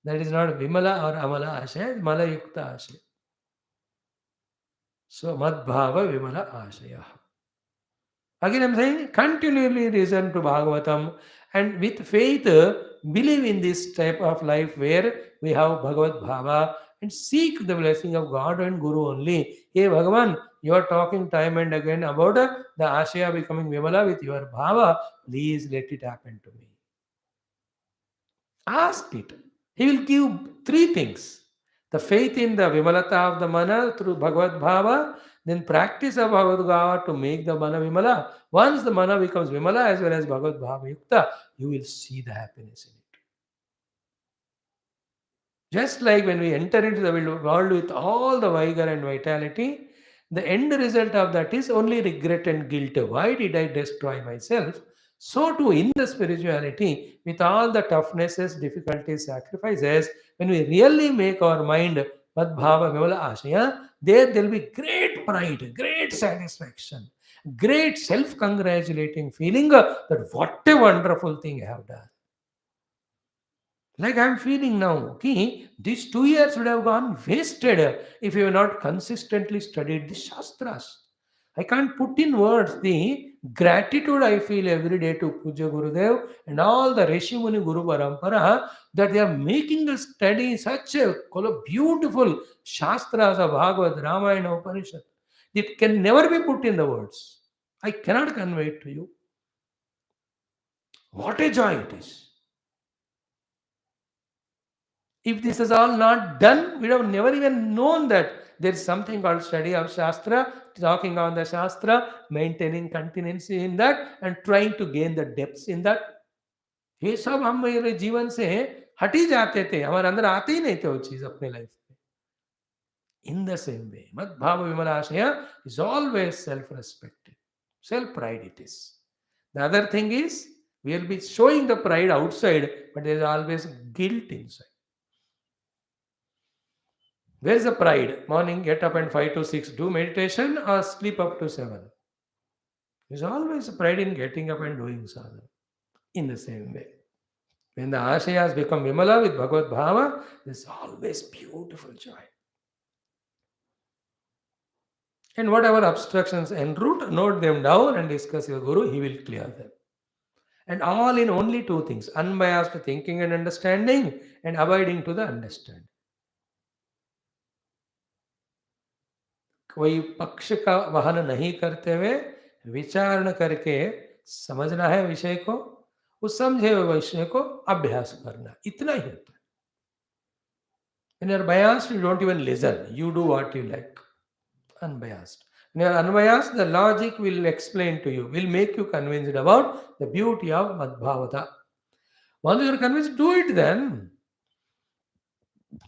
That is not Vimala or Amala Ashaya, it's Mala Yukta Ashaya. So Madbhava Vimala Ashaya. Again, I'm saying continually listen to Bhagavatam and with faith believe in this type of life where we have Bhagavad Bhava and seek the blessing of God and Guru only. Hey Bhagavan, you are talking time and again about the Ashaya becoming Vimala with your Bhava. Please let it happen to me. Ask it. He will give three things. The faith in the Vimalata of the mana through Bhagavad Bhava, then practice of Bhagavad Bhava to make the mana Vimala. Once the mana becomes Vimala as well as Bhagavad Bhava Yukta, you will see the happiness in it. Just like when we enter into the world with all the vigor and vitality, the end result of that is only regret and guilt. Why did I destroy myself? So too in the spirituality, with all the toughnesses, difficulties, sacrifices, when we really make our mind Madhava Vimala Ashaya, there will be great pride, great satisfaction, great self-congratulating feeling that what a wonderful thing I have done. Like I'm feeling now, okay, these 2 years would have gone wasted if you have not consistently studied the Shastras. I can't put in words the gratitude I feel every day to Puja Gurudev and all the Rishi Muni Guru Parampara that they are making us study such a beautiful Shastras of Bhagavad, Ramayana, Upanishad. It can never be put in the words. I cannot convey it to you. What a joy it is. If this is all not done, we have never even known that there is something called study of Shastra, talking on the Shastra, maintaining continuity in that, and trying to gain the depths in that. ये सब हम मेरे जीवन से हट ही जाते थे, हमारे अंदर आते ही नहीं थे वो चीज अपने लाइफ में. In the same way, Mad Bhava Vimalashaya is always self-respected. Self-pride it is. The other thing is, we will be showing the pride outside, but there is always guilt inside. Where's the pride? Morning, get up and 5 to 6, do meditation or sleep up to 7. There's always a pride in getting up and doing sadhana. In the same way. When the Ashayas become Vimala with Bhagavad Bhava, there's always beautiful joy. And whatever obstructions en route, note them down and discuss your Guru, he will clear them. And all in only two things, unbiased thinking and understanding, and abiding to the understanding. कोई पक्ष का वहन नहीं करते हुए विचारण करके समझना है विषय को, उस समझे हुए विषय को अभ्यास करना, इतना ही होता है. When you're biased, you don't even listen. You do what you like. Unbiased. When you're unbiased, the logic will explain to you, will make you convinced about the beauty of Madhbhavata. Once you're convinced, do it then.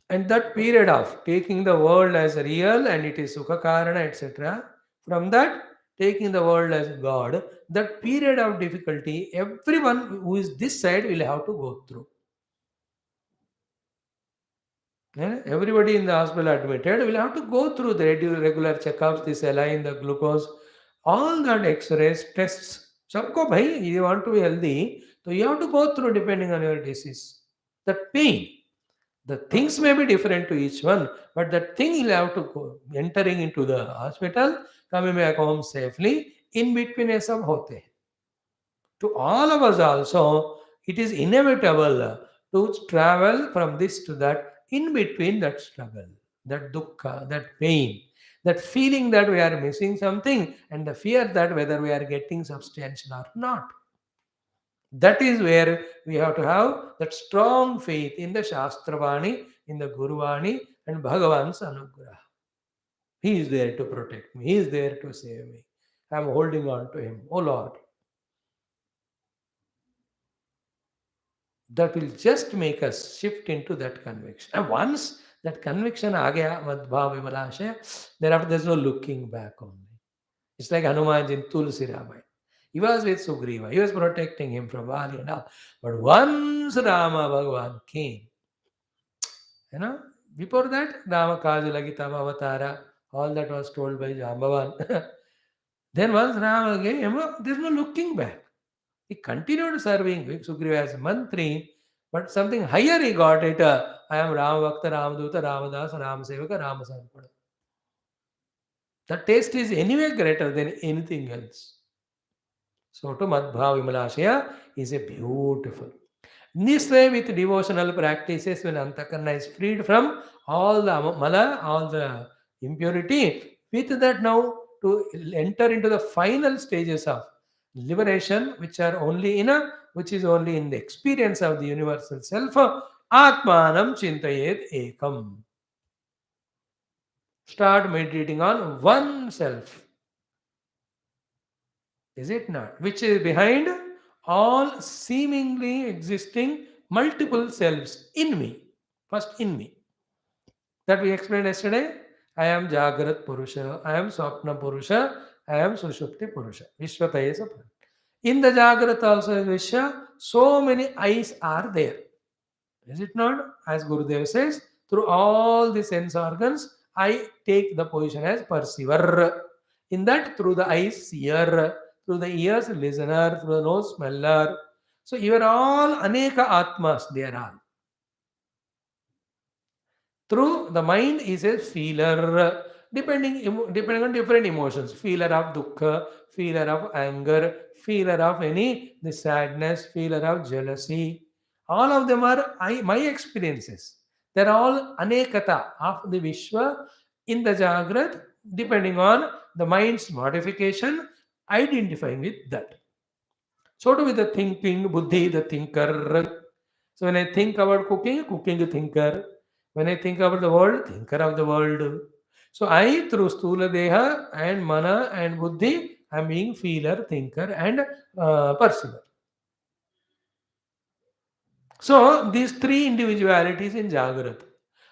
And that period of taking the world as real and it is Sukha Karana, etc., from that, taking the world as God, that period of difficulty, everyone who is this side will have to go through. Everybody in the hospital admitted will have to go through the regular checkups, the saline, the glucose, all that X-rays, tests. सबको भाई, you want to be healthy, so you have to go through depending on your disease. That pain. The things may be different to each one, but that thing you'll have to go entering into the hospital, coming back home safely, in between ये सब होते हैं. To all of us also, it is inevitable to travel from this to that, in between that struggle, that dukkha, that pain, that feeling that we are missing something, and the fear that whether we are getting substantial or not. That is where we have to have that strong faith in the Shastravani, in the Guruvani, and Bhagavan's Anugraha. He is there to protect me. He is there to save me. I am holding on to him. Oh Lord. That will just make us shift into that conviction. And once that conviction aa gaya, Madhbhava Vimalashaya, thereafter there's no looking back only. It's like Hanuman in Tulsi Ramayana. He was with Sugriva. He was protecting him from Vali and all. But once Rama Bhagavan came, before that, Rama Kajalagitama Avatara, all that was told by Jambavan. Then once Rama came, there's no looking back. He continued serving Sugriva as a mantri, but something higher he got it. I am Rama Bhakta, Ramaduta, Ramadas, Ramasevaka, Ramasampada. The taste is anyway greater than anything else. So to Madhva Vimalashaya is a beautiful. In this way, with devotional practices, when Antakarna is freed from all the mala, all the impurity, with that now to enter into the final stages of liberation, which are only in a, which is only in the experience of the universal self, Atmanam Chintayet Ekam. Start meditating on one self. Is it not? Which is behind all seemingly existing multiple selves in me. First, in me. That we explained yesterday. I am Jagrat Purusha, I am Swapna Purusha, I am Sushupti Purusha. Vishwataya Sapra. In the Jagrat also is Vishwa, so many eyes are there. Is it not? As Gurudev says, through all the sense organs, I take the position as perceiver. In that, through the eyes, seer, through the ears, listener, through the nose, smeller. So you are all Aneka Atmas, they are all. Through the mind is a feeler, depending on different emotions. Feeler of dukkha, feeler of anger, feeler of any the sadness, feeler of jealousy. All of them are my experiences. They're all anekata of the Vishwa in the Jagrat, depending on the mind's modification, identifying with that. So too with the thinking, buddhi, the thinker. So when I think about cooking, cooking thinker. When I think about the world, thinker of the world. So I, through Stula Deha and Mana and Buddhi, I am being feeler, thinker and perceiver. So these three individualities in Jagrat.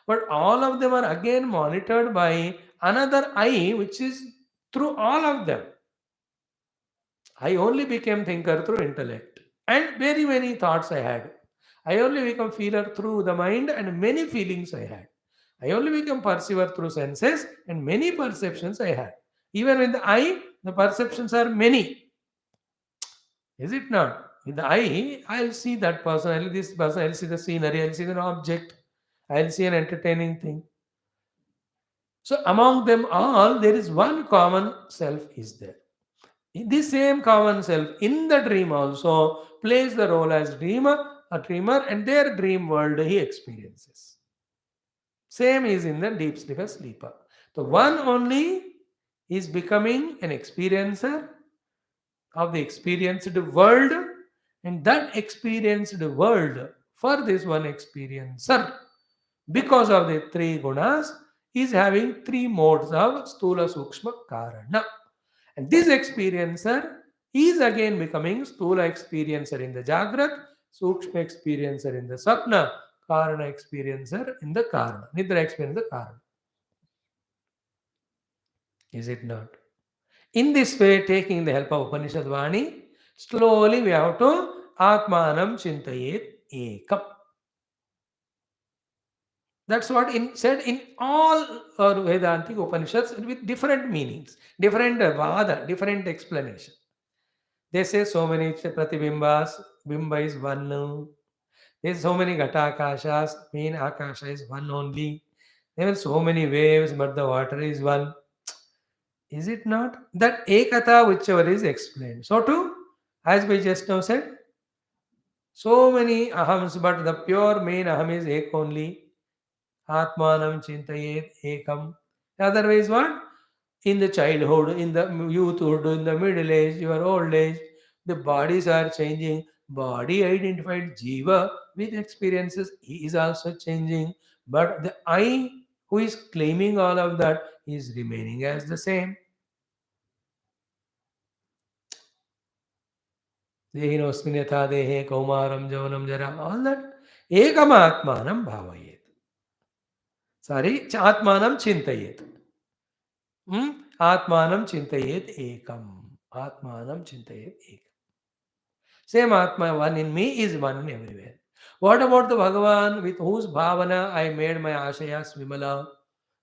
But all of them are again monitored by another I, which is through all of them. I only became thinker through intellect. And very many thoughts I had. I only become feeler through the mind and many feelings I had. I only become perceiver through senses and many perceptions I had. Even with the eye, the perceptions are many. Is it not? With the eye, I'll see that person, I'll see this person, I'll see the scenery, I'll see an object, I'll see an entertaining thing. So among them all, there is one common self is there. This same common self in the dream also plays the role as dreamer, and their dream world he experiences. Same is in the deep sleeper sleeper. The one only is becoming an experiencer of the experienced world, and that experienced world for this one experiencer, because of the three gunas, is having three modes of stula sukshma karana. And this experiencer is again becoming Stula experiencer in the Jagrat, Sukshma experiencer in the Sapna, Karana experiencer in the Karana, Nidra experiencer in the Karana. Is it not? In this way, taking the help of Upanishad Vani, slowly we have to Atmanam Chintayet Ekam. That's what said in all Vedantic Upanishads with different meanings, different vada, different explanation. They say so many Pratibimbas, Bimba is one. There's so many Ghatakashas, mean Akasha is one only. There are so many waves, but the water is one. Is it not? That Ekata, whichever is explained. So too, as we just now said, so many Ahams, but the pure main Aham is Ek only. Atmanam Chintayet Ekam. Otherwise, what? In the childhood, in the youthhood, in the middle age, your old age, the bodies are changing. Body identified Jiva with experiences, he is also changing. But the I who is claiming all of that is remaining as the same. Dehinosmin yatha dehe kaumaram javanam jara, all that. Ekam atmanam bhavayet. Sorry, atmanam chintayet. Atmanam chintayet ekam. Atmanam chintayet ekam. Same Atma, one in me is one in everywhere. What about the Bhagavan with whose bhavana I made my Ashayas Vimala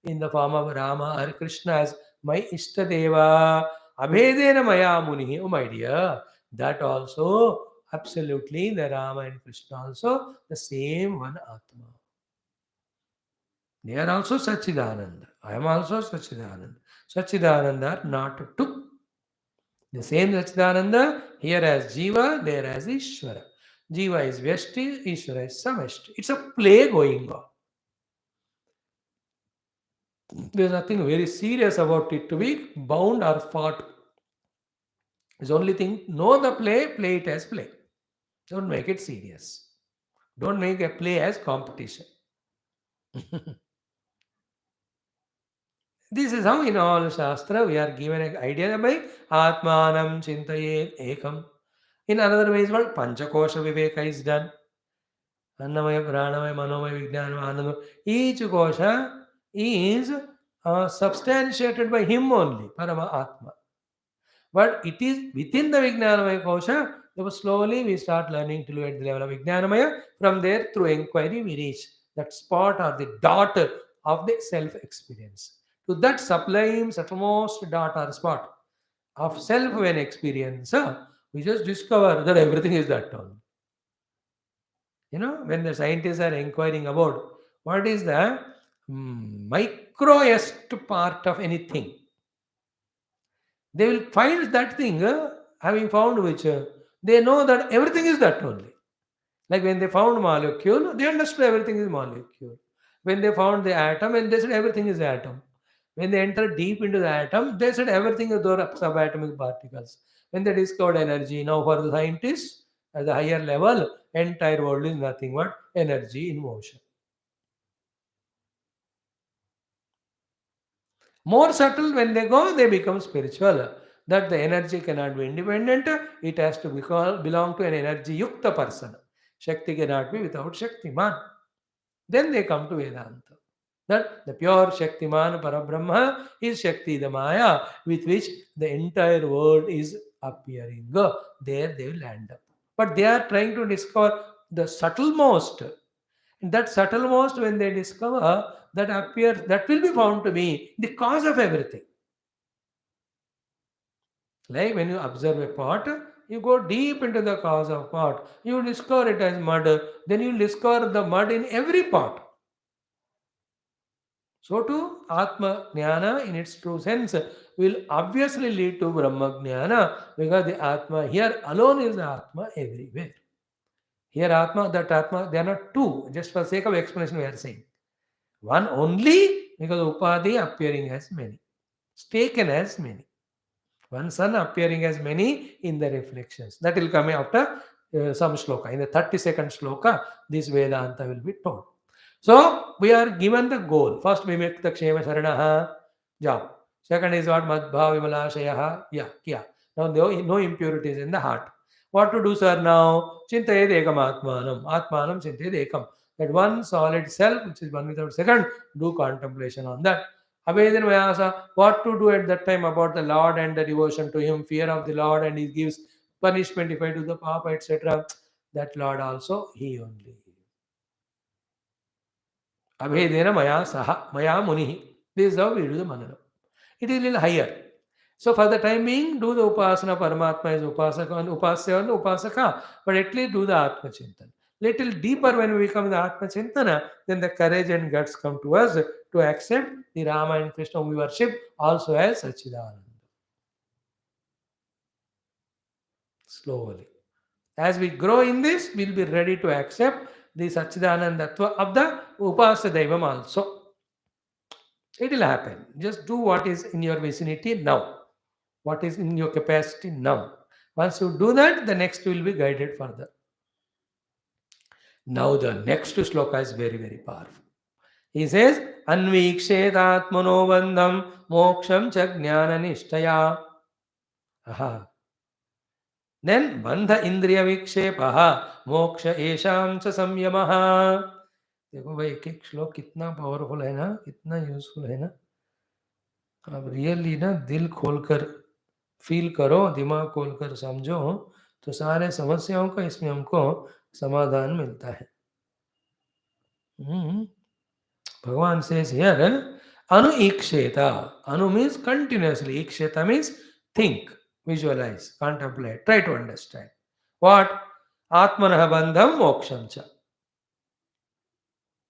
in the form of Rama or Krishna as my Ishtadeva? Abhedena Maya Munihi. Oh my dear, that also absolutely the Rama and Krishna also the same one Atma. They are also Sachidananda. I am also Sachidananda. Sachidananda are not two. The same Sachidananda Here as Jiva, there as Ishvara. Jiva is Vyashti, Ishvara is Samashti. It's a play going on. There's nothing very serious about it to be bound or fought. It's only thing, know the play, play it as play. Don't make it serious. Don't make a play as competition. This is how in all Shastra we are given an idea by Atmanam Chintaye Ekam. In another way, what Panchakosha Viveka is done. Annamaya, Pranamaya, Manomaya, Vijnanamaya, Anandamaya. Each kosha is substantiated by him only, Parama Atma. But it is within the Vijnanamaya kosha, slowly we start learning to do at the level of Vijnanamaya. From there, through inquiry, we reach that spot or the dot of the self experience. To that sublime, uttermost dot or spot of self when experience, we just discover that everything is that only. When the scientists are inquiring about what is the microest part of anything, they will find that thing, having found which, they know that everything is that only. Like when they found molecule, they understood everything is molecule. When they found the atom, and they said everything is atom. When they entered deep into the atom, they said everything is those subatomic particles. When they discovered energy, now for the scientists, at the higher level, entire world is nothing but energy in motion. More subtle, when they go, they become spiritual. That the energy cannot be independent, it has to belong to an energy yukta person. Shakti cannot be without Shaktiman. Then they come to Vedanta. That the pure Shaktiman Parabrahma is Shakti, the Maya, with which the entire world is appearing. There they will land up. But they are trying to discover the subtlemost. And that subtlemost, when they discover, that appears, that will be found to be the cause of everything. Like when you observe a pot, you go deep into the cause of pot. You discover it as mud. Then you discover the mud in every pot. So too, Atma Jnana in its true sense will obviously lead to Brahma Jnana, because the Atma here alone is the Atma everywhere. Here Atma, that Atma, they are not two. Just for sake of explanation we are saying. One only, because Upadhi appearing as many. It's taken as many. One sun appearing as many in the reflections. That will come after some shloka. In the 32nd shloka, this Vedanta will be told. So, we are given the goal. First, we make the Kshema Saranaha, Jao. Second is what? Madhva Vimalashayaha, yeah, Kya. Now, no impurities in the heart. What to do, sir, now? Chintayed Ekam Atmanam. Atmanam Chintayed Ekam. That one solid self, which is one without second, do contemplation on that. Abhedan Vyasa, what to do at that time about the Lord and the devotion to Him, fear of the Lord, and He gives punishment if I do the Papa, etc. That Lord also, He only. Abhedena Maya Saha, Maya Munihi. This is how we do the Manana. It is a little higher. So for the time being, do the Upasana, Paramatma is Upasaka and Upasya and Upasaka, but at least do the Atma Chintan. Little deeper when we come to the Atma Chintana, then the courage and guts come to us to accept the Rama and Krishna we worship also as Sachidananda. Slowly. As we grow in this, we'll be ready to accept the Sachidanandatva of the Upasya Daivam also. It will happen. Just do what is in your vicinity now. What is in your capacity now. Once you do that, the next will be guided further. Now the next sloka is very, very powerful. He says, Anvikshetatmano bandham moksham cha jnana nishtaya. Aha. Then bandha indriya vikshepaha moksha esham cha samyamaha. देखो भाई एक एक श्लोक कितना powerful है ना, कितना useful है ना. अब रियली ना दिल खोलकर फील करो, दिमाग खोलकर समझो, तो सारे समस्याओं का इसमें हमको समाधान मिलता है. Bhagavan says here, Anu Iksheta. Anu means continuously. Iksheta means think, visualize, contemplate, try to understand. What? Atmanaha bandham mokshamcha.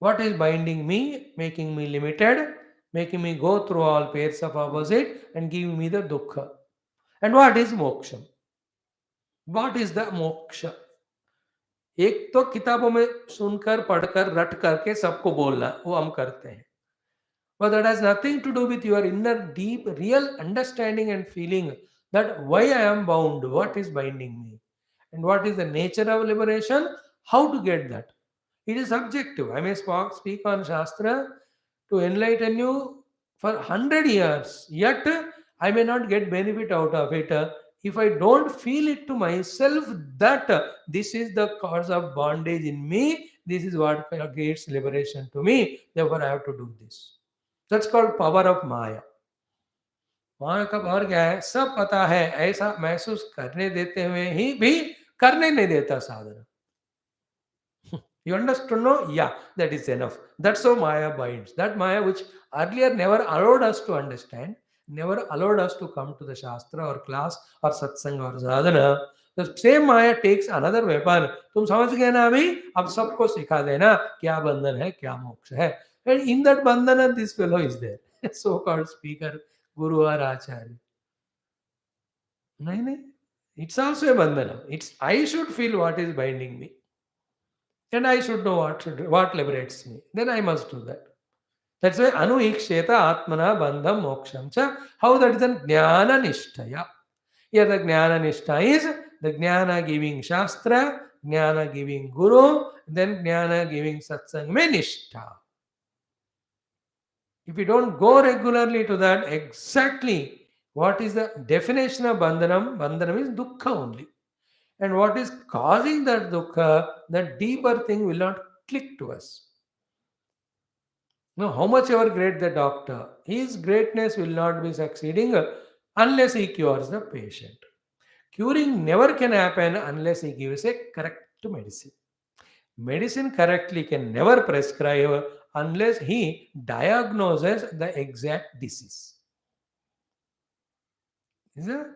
What is binding me, making me limited, making me go through all pairs of opposite and giving me the dukkha? And what is moksham? What is the मोक्ष? एक तो किताबों में सुनकर पढ़कर रट करके सबको बोलना, वो हम करते हैं, but that has nothing to do with your inner deep real understanding and feeling that why I am bound, what is binding me, and what is the nature of liberation, how to get that. It is subjective. I may speak on Shastra to enlighten you for 100 years, yet I may not get benefit out of it if I don't feel it to myself that this is the cause of bondage in me, this is what creates liberation to me, therefore I have to do this. That's called power of Maya. माया का power क्या है? सब पता है, ऐसा महसूस करने देते हुए ही भी करने नहीं देता साधना. You understood, no? Yeah, that is enough. That's how Maya binds. That Maya, which earlier never allowed us to understand, never allowed us to come to the Shastra or class or satsang or sadhana, the same Maya takes another weapon. तुम समझ गए ना अभी? अब सबको सिखा देना क्या बंधन है, क्या मोक्ष है. And in that bandhana, this fellow is there. So-called speaker, guru or acharya. नहीं नहीं. It's also a bandhana. It's I should feel what is binding me. And I should know what liberates me. Then I must do that. That's why anuiksheta atmana bandham moksham cha. How that is a jnana nishtaya. Here the jnana nishtha is the jnana giving shastra, jnana giving guru, then jnana giving satsang mein nishtha. If you don't go regularly to that, exactly what is the definition of bandhanam? Bandhanam is dukkha only. And what is causing that dukkha, that deeper thing will not click to us. Now, how much ever great the doctor, his greatness will not be succeeding unless he cures the patient. Curing never can happen unless he gives a correct medicine. Medicine correctly can never prescribe unless he diagnoses the exact disease.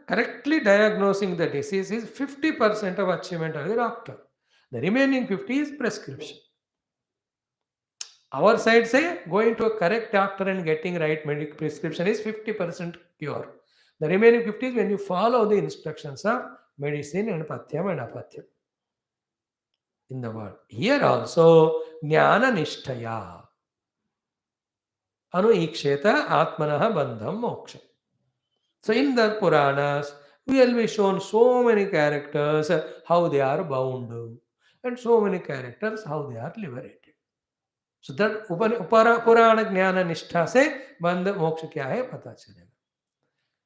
Correctly diagnosing the disease is 50% of achievement of the doctor. The remaining 50 is prescription. Our side say going to a correct doctor and getting right prescription is 50% cure. The remaining 50 is when you follow the instructions of medicine and pathyam and apatyam in the world. Here also, jnana nishtaya anuiksheta atmanaha bandham moksha. So in the Puranas, we will be shown so many characters how they are bound and so many characters how they are liberated. So that Purana Jnana Nishtha se Bandha Moksha kya hai pata chalega.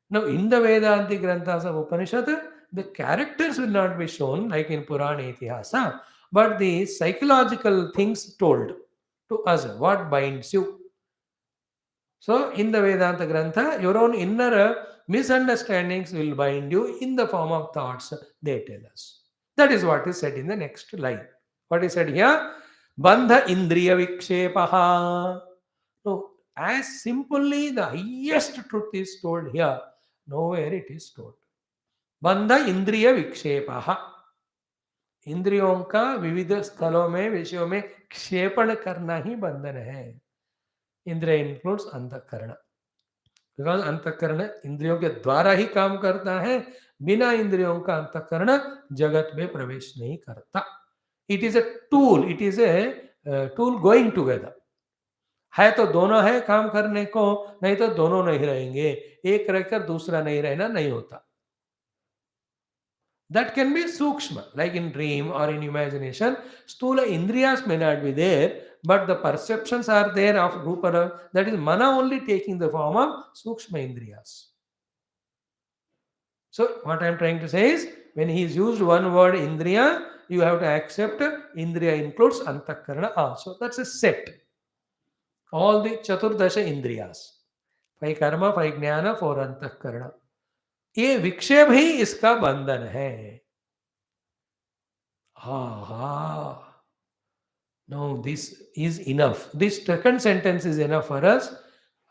Now in the Vedanti Granthas of Upanishad, the characters will not be shown like in Purana Itihasa, but the psychological things told to us, what binds you. So in the Vedanta Grantha, your own inner misunderstandings will bind you in the form of thoughts, they tell us. That is what is said in the next line. What is said here? Bandha indriya vikshepaha. No, as simply the highest truth is told here, nowhere it is told. Bandha indriya vikshepaha. इंद्रियों का विविध स्थलों में विषयों में क्षेपण करना ही बंधन है. इंद्रिय इंक्लूड्स अंतःकरण. बिकॉज अंतःकरण इंद्रियों के द्वारा ही काम करता है, बिना इंद्रियों का अंतःकरण जगत में प्रवेश नहीं करता. It is a tool, it is a tool going together. है तो दोनों है काम करने को, नहीं तो दोनों नहीं रहेंगे. एक रहकर दूसरा नहीं रहना नहीं होता. That can be sukshma, like in dream or in imagination. Stula indriyas may not be there, but the perceptions are there of rupa. That is mana only taking the form of sukshma indriyas. So what I am trying to say is, when he is used one word indriya, you have to accept indriya includes antakarana also. That's a set. All the chaturdasha indriyas. 5 karma, 5 jnana, 4 antakarana. ये विक्षेप ही इसका बंधन है. No, this is enough. This second sentence is enough for us.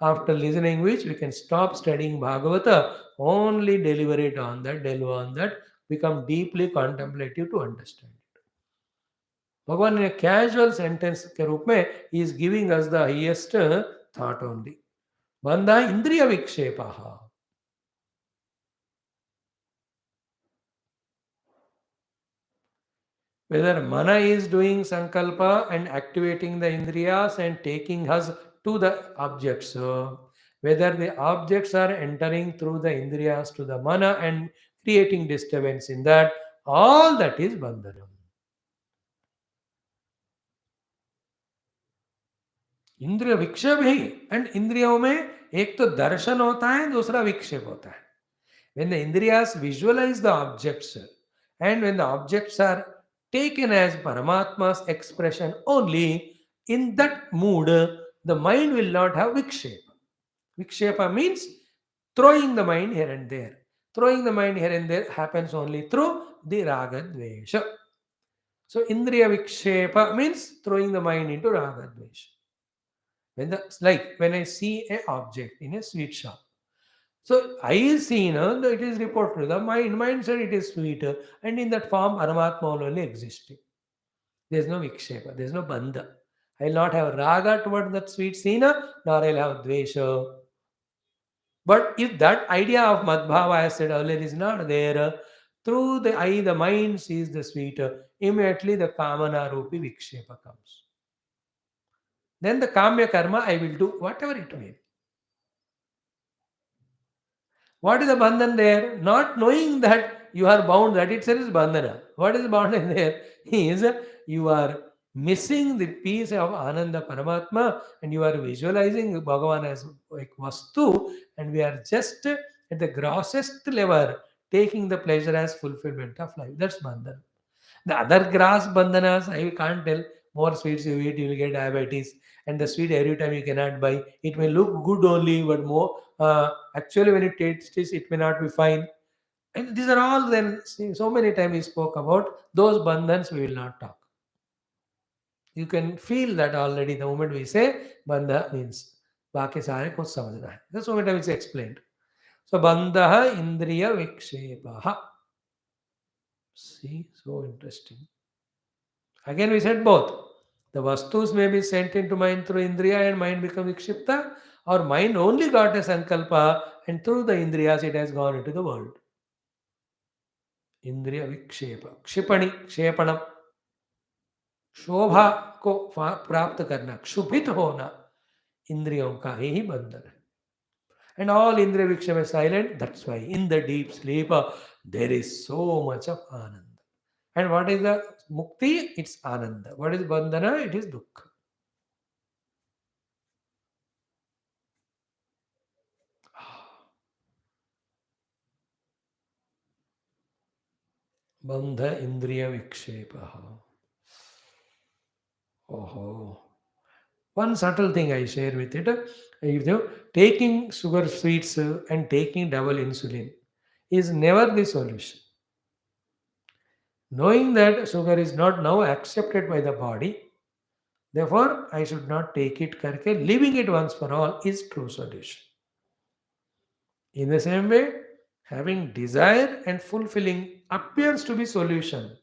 After listening which, we can stop studying Bhagavata, only deliberate on that, delve on that, become deeply contemplative to understand it. Bhagavan in a casual sentence के रूप में he is giving us the highest thought only. Bandha indriya vikshepaha. Whether mana is doing sankalpa and activating the indriyas and taking us to the objects, whether the objects are entering through the indriyas to the mana and creating disturbance in that, all that is bandhanam. इंद्रिय विक्षेप ही and इंद्रियों में एक तो दर्शन होता है दूसरा विक्षेप होता है when the indriyas visualize the objects and when the objects are taken as Paramatma's expression only, in that mood, the mind will not have vikshepa. Vikshepa means throwing the mind here and there. Throwing the mind here and there happens only through the raga dvesha. So, indriya vikshepa means throwing the mind into raga dvesha. Like when I see a object in a sweet shop, so I see now that it is reported. The mind said it is sweet, and in that form, Paramatma will only existing. There is no vikshepa, there is no bandha. I will not have raga toward that sweet sina, nor I will have dvesha. But if that idea of Madhbhava, I said earlier, is not there, through the eye, the mind sees the sweet, immediately the kamana rupi vikshepa comes. Then the kamya karma, I will do whatever it may be. What is the bandhan there? Not knowing that you are bound, that itself is bandhana. What is bound there? Is you are missing the piece of Ananda Paramatma and you are visualizing Bhagavan as like Vastu, and we are just at the grossest level taking the pleasure as fulfillment of life. That's bandhana. The other grass bandhanas, I can't tell. More sweets you eat, you will get diabetes. And the sweet every time you cannot buy. It may look good only, but more actually when it tastes, it may not be fine. And these are all then, see, so many times we spoke about those bandhans, we will not talk. You can feel that already the moment we say bandha means. बाकी सारे कुछ समझना है. That's so many times it's explained. So bandha indriya vikshepaha. See, so interesting. Again, we said both. The vastus may be sent into mind through indriya and mind becomes vikshipta, or mind only got a sankalpa and through the indriyas it has gone into the world. Indriya vikshepa, क्षिपणि क्षेपणम, शोभा को प्राप्त करना, क्षुभित होना, इंद्रियों का ही बंधन है. And all indriya vikshepa is silent. That's why in the deep sleep there is so much of ananda. And what is the mukti? It's ananda. What is bandhana? It is dukkha. Bandha indriya vikshepaha. Oh. One subtle thing I share with it, taking sugar sweets and taking double insulin is never the solution. Knowing that sugar is not now accepted by the body, therefore I should not take it karke, leaving it once for all is true solution. In the same way, having desire and fulfilling appears to be solution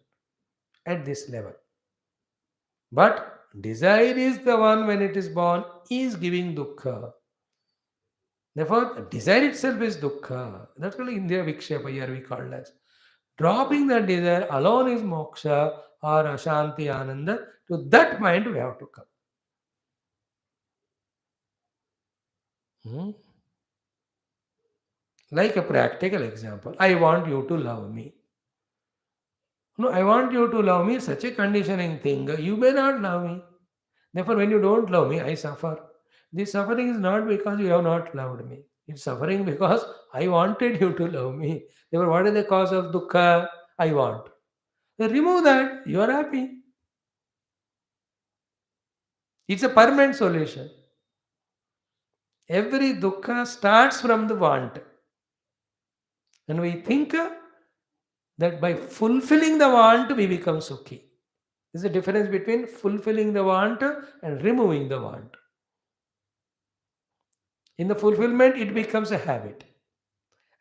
at this level. But desire is the one when it is born is giving dukkha. Therefore, desire itself is dukkha. That's called Indriya Vikshepa here we call as. Dropping that desire alone is moksha or ashanti ananda. To that mind we have to come. Hmm? Like a practical example, I want you to love me. No, I want you to love me, such a conditioning thing. You may not love me. Therefore, when you don't love me, I suffer. This suffering is not because you have not loved me. It's suffering because I wanted you to love me. Therefore, what is the cause of dukkha? I want. Then remove that, you are happy. It's a permanent solution. Every dukkha starts from the want. And we think that by fulfilling the want, we become sukhi. There's a difference between fulfilling the want and removing the want. In the fulfillment, it becomes a habit.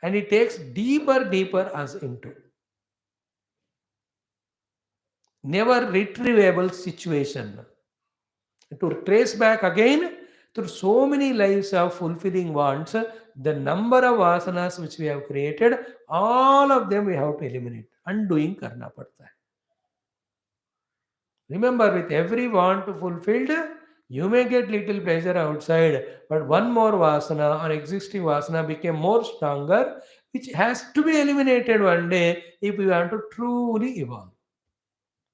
And it takes deeper us into. Never retrievable situation. To trace back again through so many lives of fulfilling wants, the number of vasanas which we have created, all of them we have to eliminate. Undoing karna padta hai. Remember, with every want fulfilled, you may get little pleasure outside, but one more vasana or existing vasana became more stronger, which has to be eliminated one day if we want to truly evolve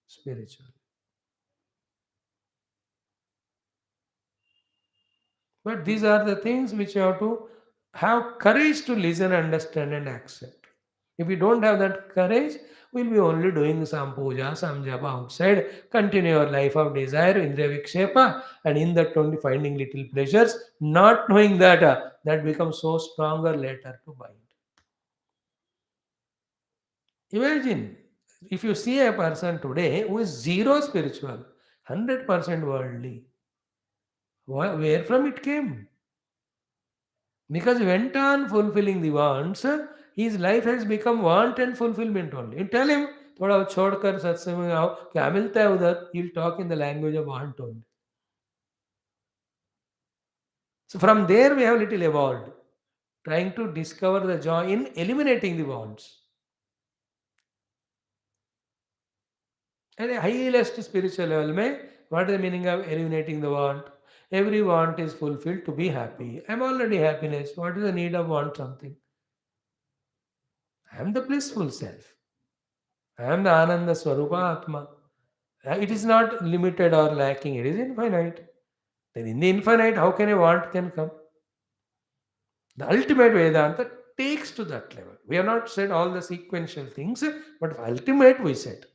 spiritually. But these are the things which you have to have courage to listen, understand, and accept. If we don't have that courage, we'll be only doing some puja, some japa outside, continue your life of desire, indriya vikshepa, and in that only finding little pleasures, not knowing that that becomes so stronger later to bind. Imagine if you see a person today who is zero spiritual, 100% worldly, where from it came? Because he went on fulfilling the wants, his life has become want and fulfillment only. You tell him, थोड़ा छोड़कर सत्संग में आओ क्या मिलता है उधर, he'll talk in the language of want only. So from there we have little evolved, trying to discover the joy in eliminating the wants. And the highest spiritual level में, what is the meaning of eliminating the want? Every want is fulfilled to be happy. I'm already happiness. What is the need of want something? I am the blissful self. I am the Ananda Swarupa Atma. It is not limited or lacking, it is infinite. Then in the infinite, how can a want can come? The ultimate Vedanta takes to that level. We have not said all the sequential things, but ultimate we said.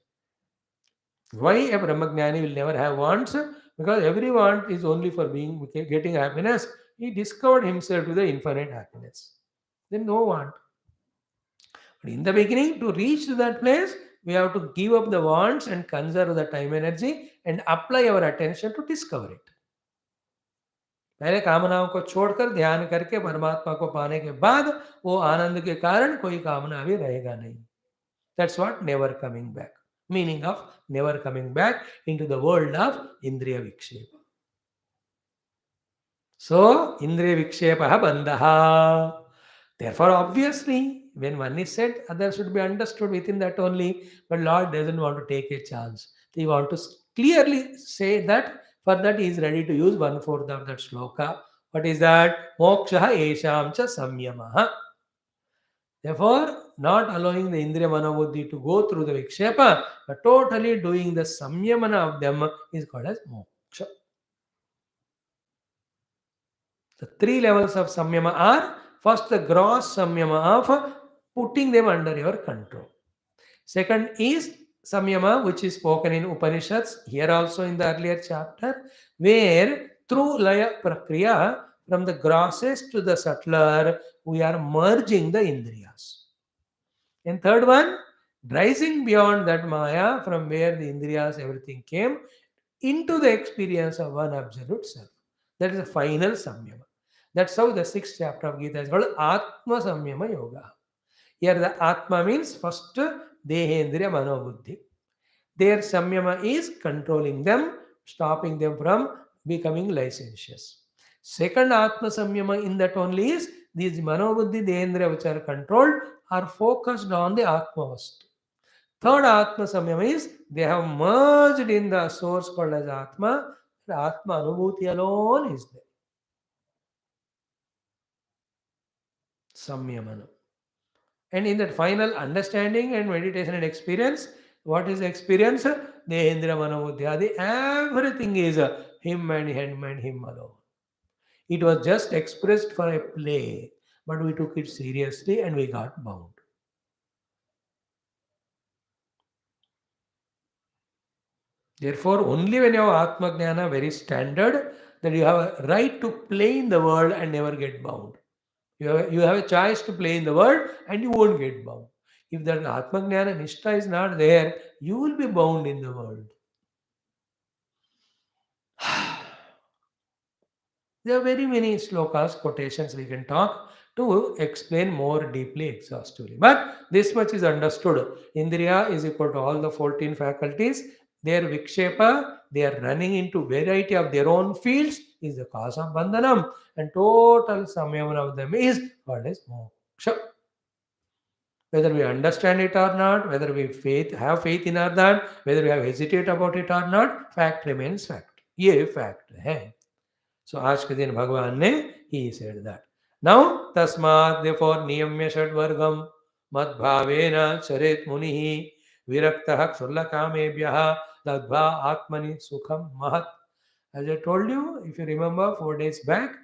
Why a Brahmagnani will never have wants? Because every want is only for being getting happiness. He discovered himself to the infinite happiness. Then no want. But in the beginning, to reach to that place, we have to give up the wants and conserve the time energy and apply our attention to discover it. पहले कामनाओं को छोड़कर ध्यान करके परमात्मा को पाने के बाद वो आनंद के कारण कोई कामना भी रहेगा नहीं. That's what never coming back. Meaning of never coming back into the world of Indriya Vikshepa. So, Indriya Vikshepa Bandhaha. Therefore, obviously, when one is said, others should be understood within that only. But Lord doesn't want to take a chance. He wants to clearly say that. For that, he is ready to use one fourth of that sloka. What is that? Moksha esham cha samyamaha. Therefore, not allowing the Indriya Manobuddhi to go through the Vikshepa, but totally doing the Samyamana of them is called as Moksha. The three levels of Samyama are first the gross Samyama of putting them under your control. Second is Samyama, which is spoken in Upanishads, here also in the earlier chapter, where through Laya Prakriya, from the grossest to the subtler, we are merging the Indriyas. And third one, rising beyond that Maya, from where the Indriyas, everything came, into the experience of one absolute self. That is the final Samyama. That's how the sixth chapter of Gita is called Atma Samyama Yoga. Here the Atma means first Dehendriya Manobuddhi. Their Samyama is controlling them, stopping them from becoming licentious. Second Atma Samyama in that only is these Manobuddhi, Dehendriya which are controlled are focused on the Atma Vastu. Third Atma Samyama is they have merged in the source called as Atma. The Atma Anubhuti alone is there. Samyamana. And in that final understanding and meditation and experience, what is experience? Dehendra Manobuddhyadi. Everything is him and him and him alone. It was just expressed for a play, but we took it seriously and we got bound. Therefore, only when you have Atma Jnana very standard, that you have a right to play in the world and never get bound. You have a choice to play in the world and you won't get bound. If that Atma Jnana Nishtha is not there, you will be bound in the world. There are very many slokas, quotations we can talk to explain more deeply, exhaustively. But this much is understood. Indriya is equal to all the 14 faculties. Their vikshepa, they are running into variety of their own fields, is the cause of bandhanam. And total samyamana of them is called as moksha. Whether we understand it or not, whether we have faith in or not, whether we have hesitate about it or not, fact remains fact. ये fact है. So आज के दिन भगवान ने he said that. Now तस्मात् therefore नियम्य षड्वर्गम मद्भावेन चरेत मुनिः विरक्तः क्षुल्लकामेभ्यः लब्ध्वा आत्मनि सुखम महत्. As I told you, if you remember 4 days back,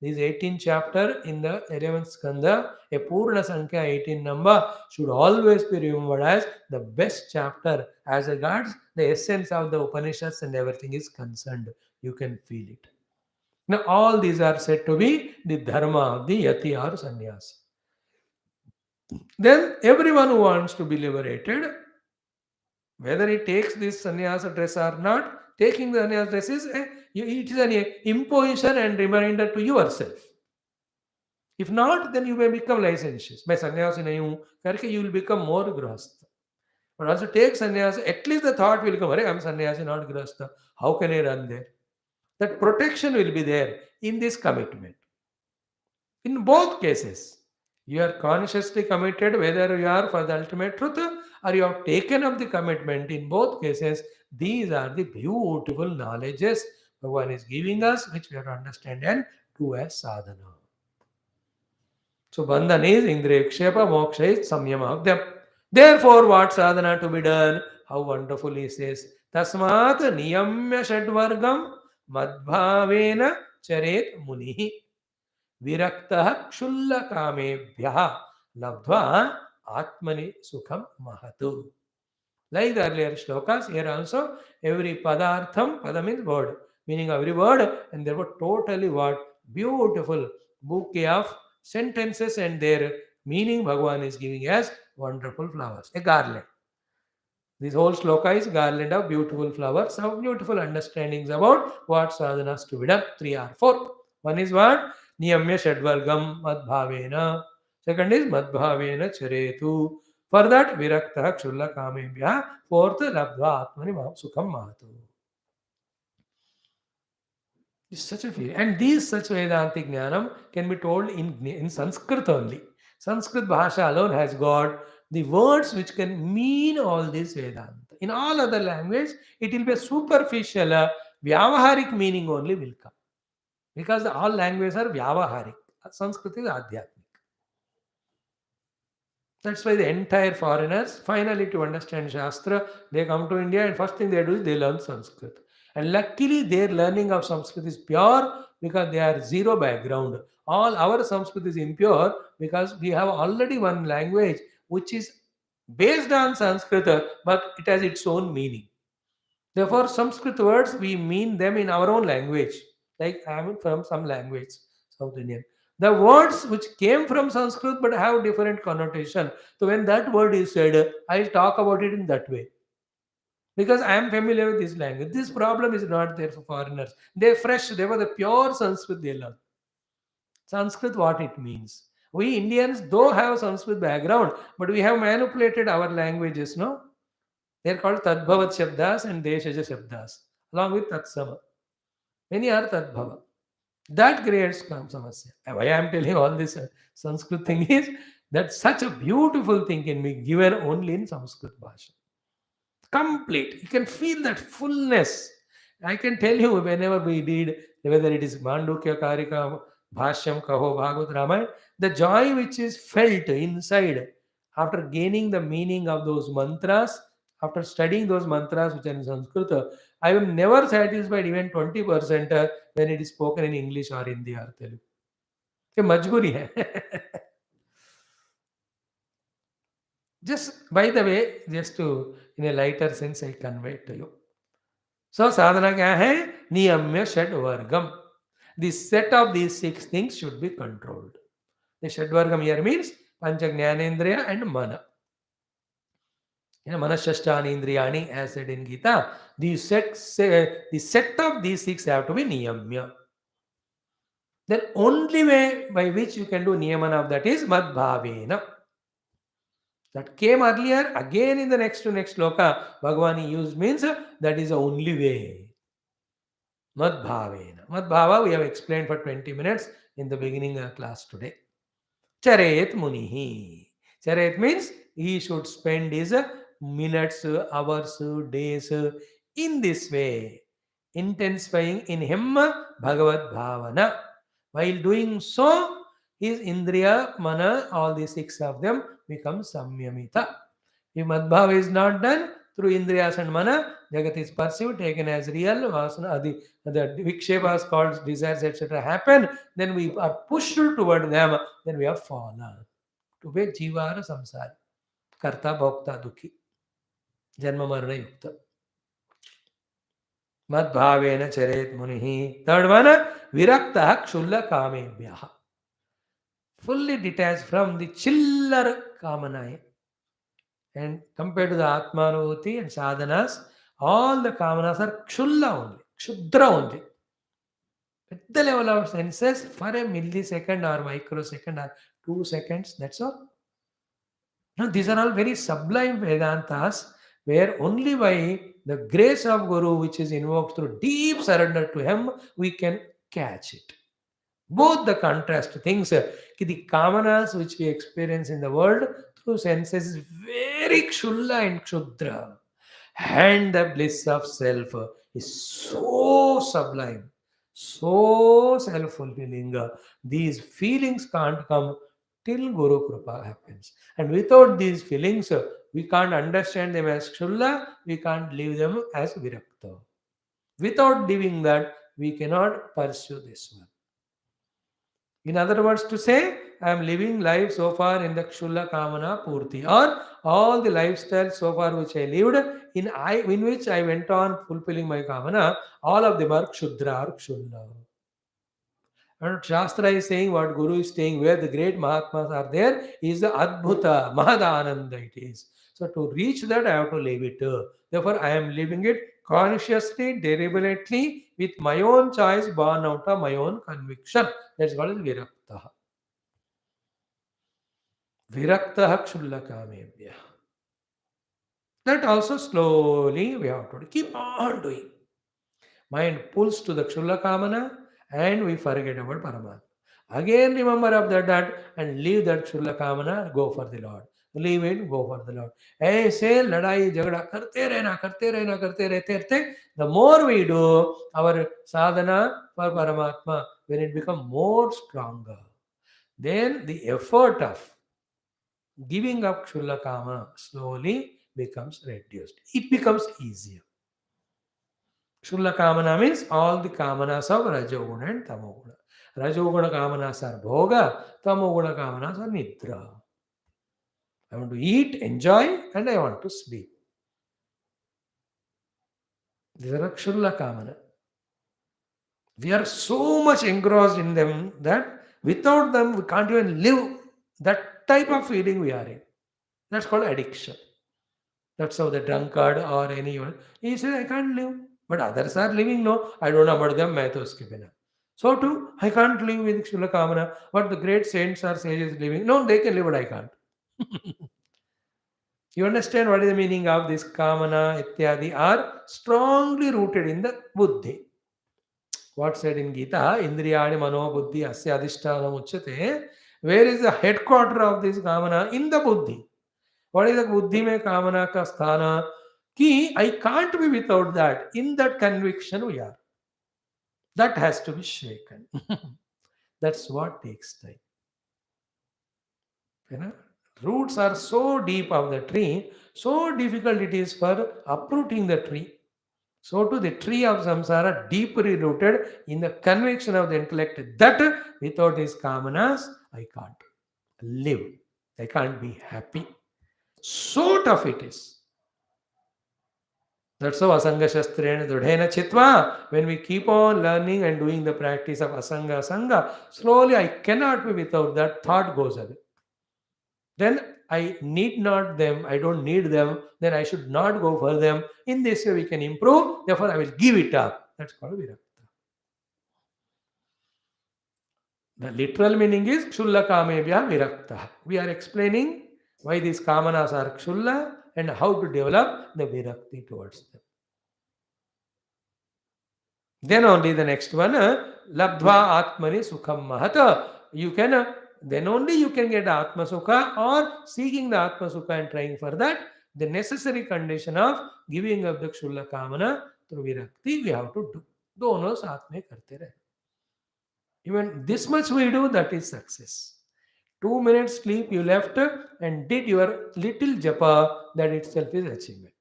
this 18th chapter in the 11th skandha, a Purna Sankhya 18 number, should always be remembered as the best chapter as regards the essence of the Upanishads and everything is concerned. You can feel it. Now, all these are said to be the dharma of the yati or sannyasi. Then, everyone who wants to be liberated, whether he takes this sannyasa dress or not, taking the sannyasa dress is it is an imposition and reminder to yourself. If not, then you may become licentious. मैं सन्यासी नहीं हूँ करके you will become more grahastha. But also take sannyasa, at least the thought will come, I am sannyasi, not grahastha. How can I run there? That protection will be there in this commitment. In both cases, you are consciously committed, whether you are for the ultimate truth or you have taken up the commitment. In both cases, these are the beautiful knowledges Bhagavan is giving us, which we have to understand and do as sadhana. So, bandhan is indriyakshepa, moksha is samyama of them. Therefore, what sadhana to be done? How wonderful he says, Tasmat niyamya shadvargam madbhavena charet munihi. Virakta kshulla kamebhya labdva atmani sukham mahatu. Like the earlier shlokas, here also every padartham, pada means word, meaning every word, and there were totally what? Beautiful bouquet of sentences and their meaning Bhagavan is giving as wonderful flowers, a garland. This whole shloka is garland of beautiful flowers, some beautiful understandings about what sadhanas to be done, 3 or 4. One is what? Niyamya Shadvargam Madbhavena. Second is Madbhavena Charetu. For that, Virakta Kshulla Kamebhya. Fourth, Labdva Atmani Sukham Mahatu. It's such a feeling. And these such Vedantic Jnanam can be told in Sanskrit only. Sanskrit Bhasha alone has got the words which can mean all this Vedanta. In all other language, it will be a superficial, Vyavaharik meaning only will come. Because all languages are Vyavaharik. Sanskrit is Adhyatmik. That's why the entire foreigners, finally to understand Shastra, they come to India and first thing they do is they learn Sanskrit. And luckily their learning of Sanskrit is pure because they are zero background. All our Sanskrit is impure because we have already one language which is based on Sanskrit but it has its own meaning. Therefore, Sanskrit words, we mean them in our own language. Like I am from some language, South Indian. The words which came from Sanskrit but have different connotation. So when that word is said, I talk about it in that way. Because I am familiar with this language. This problem is not there for foreigners. They're fresh, they were the pure Sanskrit they learn. Sanskrit, what it means. We Indians, though have Sanskrit background, but we have manipulated our languages, no? They're called Tadbhavat Shabdas and Deshaja Shabdas, along with Tatsama. Many are Tadbhava. That creates samasya. And why I am telling all this Sanskrit thing is that such a beautiful thing can be given only in Sanskrit Bhasha. Complete. You can feel that fullness. I can tell you whenever we read, whether it is Mandukya Karika, Bhashyam, Kaho, Bhagavad Ramayana, the joy which is felt inside after gaining the meaning of those mantras, after studying those mantras which are in Sanskrit, I am never satisfied even 20% when it is spoken in English or Hindi or Telugu. ये मजबूरी है. Just by the way, just to in a lighter sense, I convey to you. So sadhana क्या है? नियम्य षड्वर्गम. The set of these 6 things should be controlled. The षड्वर्गम here means pancha jnanendriya and mana. Manashashtani indriyani, as said in Gita, the set of these 6 have to be niyamya. Then only way by which you can do niyamana of that is madbhavena. That came earlier, again in the next to next sloka, Bhagavani used means that is the only way. Madbhavena. Madbhava we have explained for 20 minutes in the beginning of class today. Charet munihi. Charet means he should spend his minutes, hours, days in this way, intensifying in him Bhagavad Bhavana. While doing so, his Indriya, Mana, all the six of them become Samyamita. If Madbhava is not done through Indriyas and Mana, Jagat is perceived, taken as real, Vasana, the Vikshepas called desires, etc. happen, then we are pushed toward them, then we have fallen. To be Jivara Samsari, Karta Bhokta Dukhi, Janma Marana Yukta. Madbhavena Charet Munihi. Third one, Virakta Kshulla Kamebhyaha. Fully detached from the chiller Kamanai. And compared to the Atmanuti and sadhanas, all the kamanas are kshulla only, kshudra only. At the level of senses, for a millisecond or microsecond or 2 seconds, that's all. Now, these are all very sublime Vedantas, where only by the grace of Guru, which is invoked through deep surrender to him, we can catch it. Both the contrast things, the kamanas which we experience in the world through senses is very kshulla and kshudra. And the bliss of self is so sublime, so self-fulfilling. These feelings can't come till Guru Kripa happens. And without these feelings, we can't understand them as kshulla, we can't leave them as virakta. Without leaving that, we cannot pursue this one. In other words, to say, I am living life so far in the Kshulla Kamana Purti, or all the lifestyle so far which I lived, in which I went on fulfilling my Kamana, all of them are Kshudra or Kshulla. And Shastra is saying what Guru is saying, where the great Mahatmas are there, is the Adbhuta, Mahadananda it is. So to reach that, I have to leave it. Therefore, I am living it consciously, deliberately, with my own choice, born out of my own conviction. That's called Virakta. Virakta Kshullakamebhya. That also slowly we have to keep on doing. Mind pulls to the Kshulla Kamana and we forget about Paramatma. Again remember of that and leave that Kshulla Kamana, go for the Lord. Leave it, go for the Lord. ऐसे लड़ाई झगड़ा करते रहते, the more we do our sadhana for Paramatma, when it becomes more stronger, then the effort of giving up Kshulla Kama slowly becomes reduced. It becomes easier. Shulla Kamana means all the Kamanas of Rajoguna and Tamoguna. Rajoguna Kamanas are Bhoga, Tamoguna Kamanas are Nidra. I want to eat, enjoy, and I want to sleep. These are Kshulla Kamana. We are so much engrossed in them that without them we can't even live. That type of feeling we are in. That's called addiction. That's how the drunkard or anyone, he says, I can't live. But others are living, no, I don't know about them, मैं तो उसके बिना. So too, I can't live with Kshula Kamana. But the great saints or sages living, no, they can live, but I can't. You understand what is the meaning of this Kamana, Ityadi are strongly rooted in the Buddhi. What said in Gita, Indriyani Mano Buddhi Asya Adhishthana Uchyate. Where is the headquarter of this Kamana? In the Buddhi. What is the buddhi mein kamana ka sthana? Ki I can't be without that. In that conviction we are. That has to be shaken. That's what takes time. You know? Roots are so deep of the tree, so difficult it is for uprooting the tree. So too the tree of samsara deeply rooted in the conviction of the intellect that without these kamanas I can't live. I can't be happy. So tough it is. That's how Asanga Shastrena Dudhena Chitva. When we keep on learning and doing the practice of Asanga, slowly I cannot be without that, thought goes away. Then I need not them, I don't need them, then I should not go for them. In this way we can improve, therefore I will give it up. That's called Virakta. The literal meaning is Kshulla Kamebhya Virakta. We are explaining why these Kamanas are Kshulla and how to develop the Virakti towards them. Then only the next one, Labdva Atmani Sukham Mahata. You can then only you can get Atma Sukha, or seeking the Atma Sukha and trying for that, the necessary condition of giving up the Kshulla Kamana through Virakti, we have to do. दोनों साथ में करते रहे. Even this much we do, that is success. 2 minutes sleep you left and did your little japa, that itself is achievement.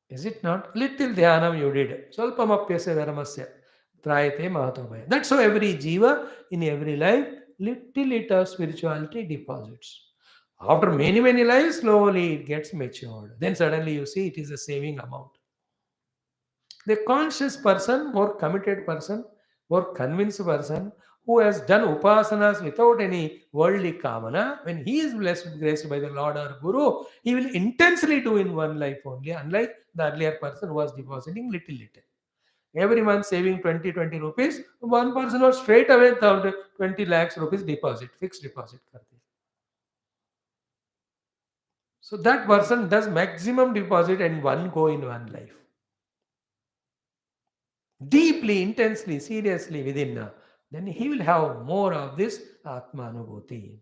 Is it not? Little dhyanam you did. Swalpamapyasya dharmasya trayate mahatomaya. That's how every jiva in every life, little bit of spirituality deposits. After many, many lives, slowly it gets matured. Then suddenly you see it is a saving amount. The conscious person, more committed person, more convinced person, who has done upasanas without any worldly kamana, when he is blessed, graced by the Lord or Guru, he will intensely do in one life only, unlike the earlier person who was depositing little, little. Every month saving 20 rupees, one person was straight away 20 lakhs rupees deposit, fixed deposit. So that person does maximum deposit and one go in one life. Deeply, intensely, seriously within, then he will have more of this Atma Anubhuti.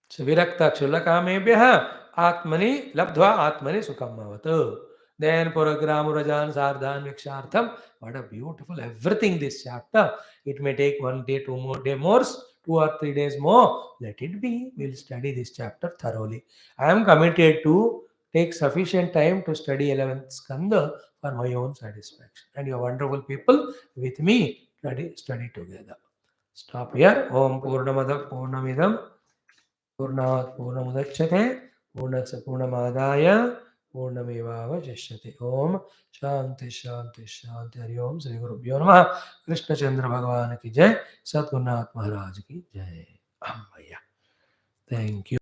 So virakta kshulakamebyah atmani labdva atmani sukhamavat. Then puragram rajan sardhan vikshartham. What a beautiful everything this chapter. It may take 1 day, 2 more, 2 or 3 days more. Let it be. We'll study this chapter thoroughly. I am committed to take sufficient time to study 11th skandha for my own satisfaction. And you are wonderful people with me. Study together. Stop here. Om Purnamada Purnamidam. पूर्णात् पूर्णमुदच्यते पूर्णस्य पूर्णमादाय पूर्णमेवावशिष्यते. ओम शांति शांति शांति. हरि ओम. श्री गुरुभ्यो नमः. कृष्णचंद्र भगवान की जय. सद्गुरुनाथ महाराज की जय. भैया, थैंक यू.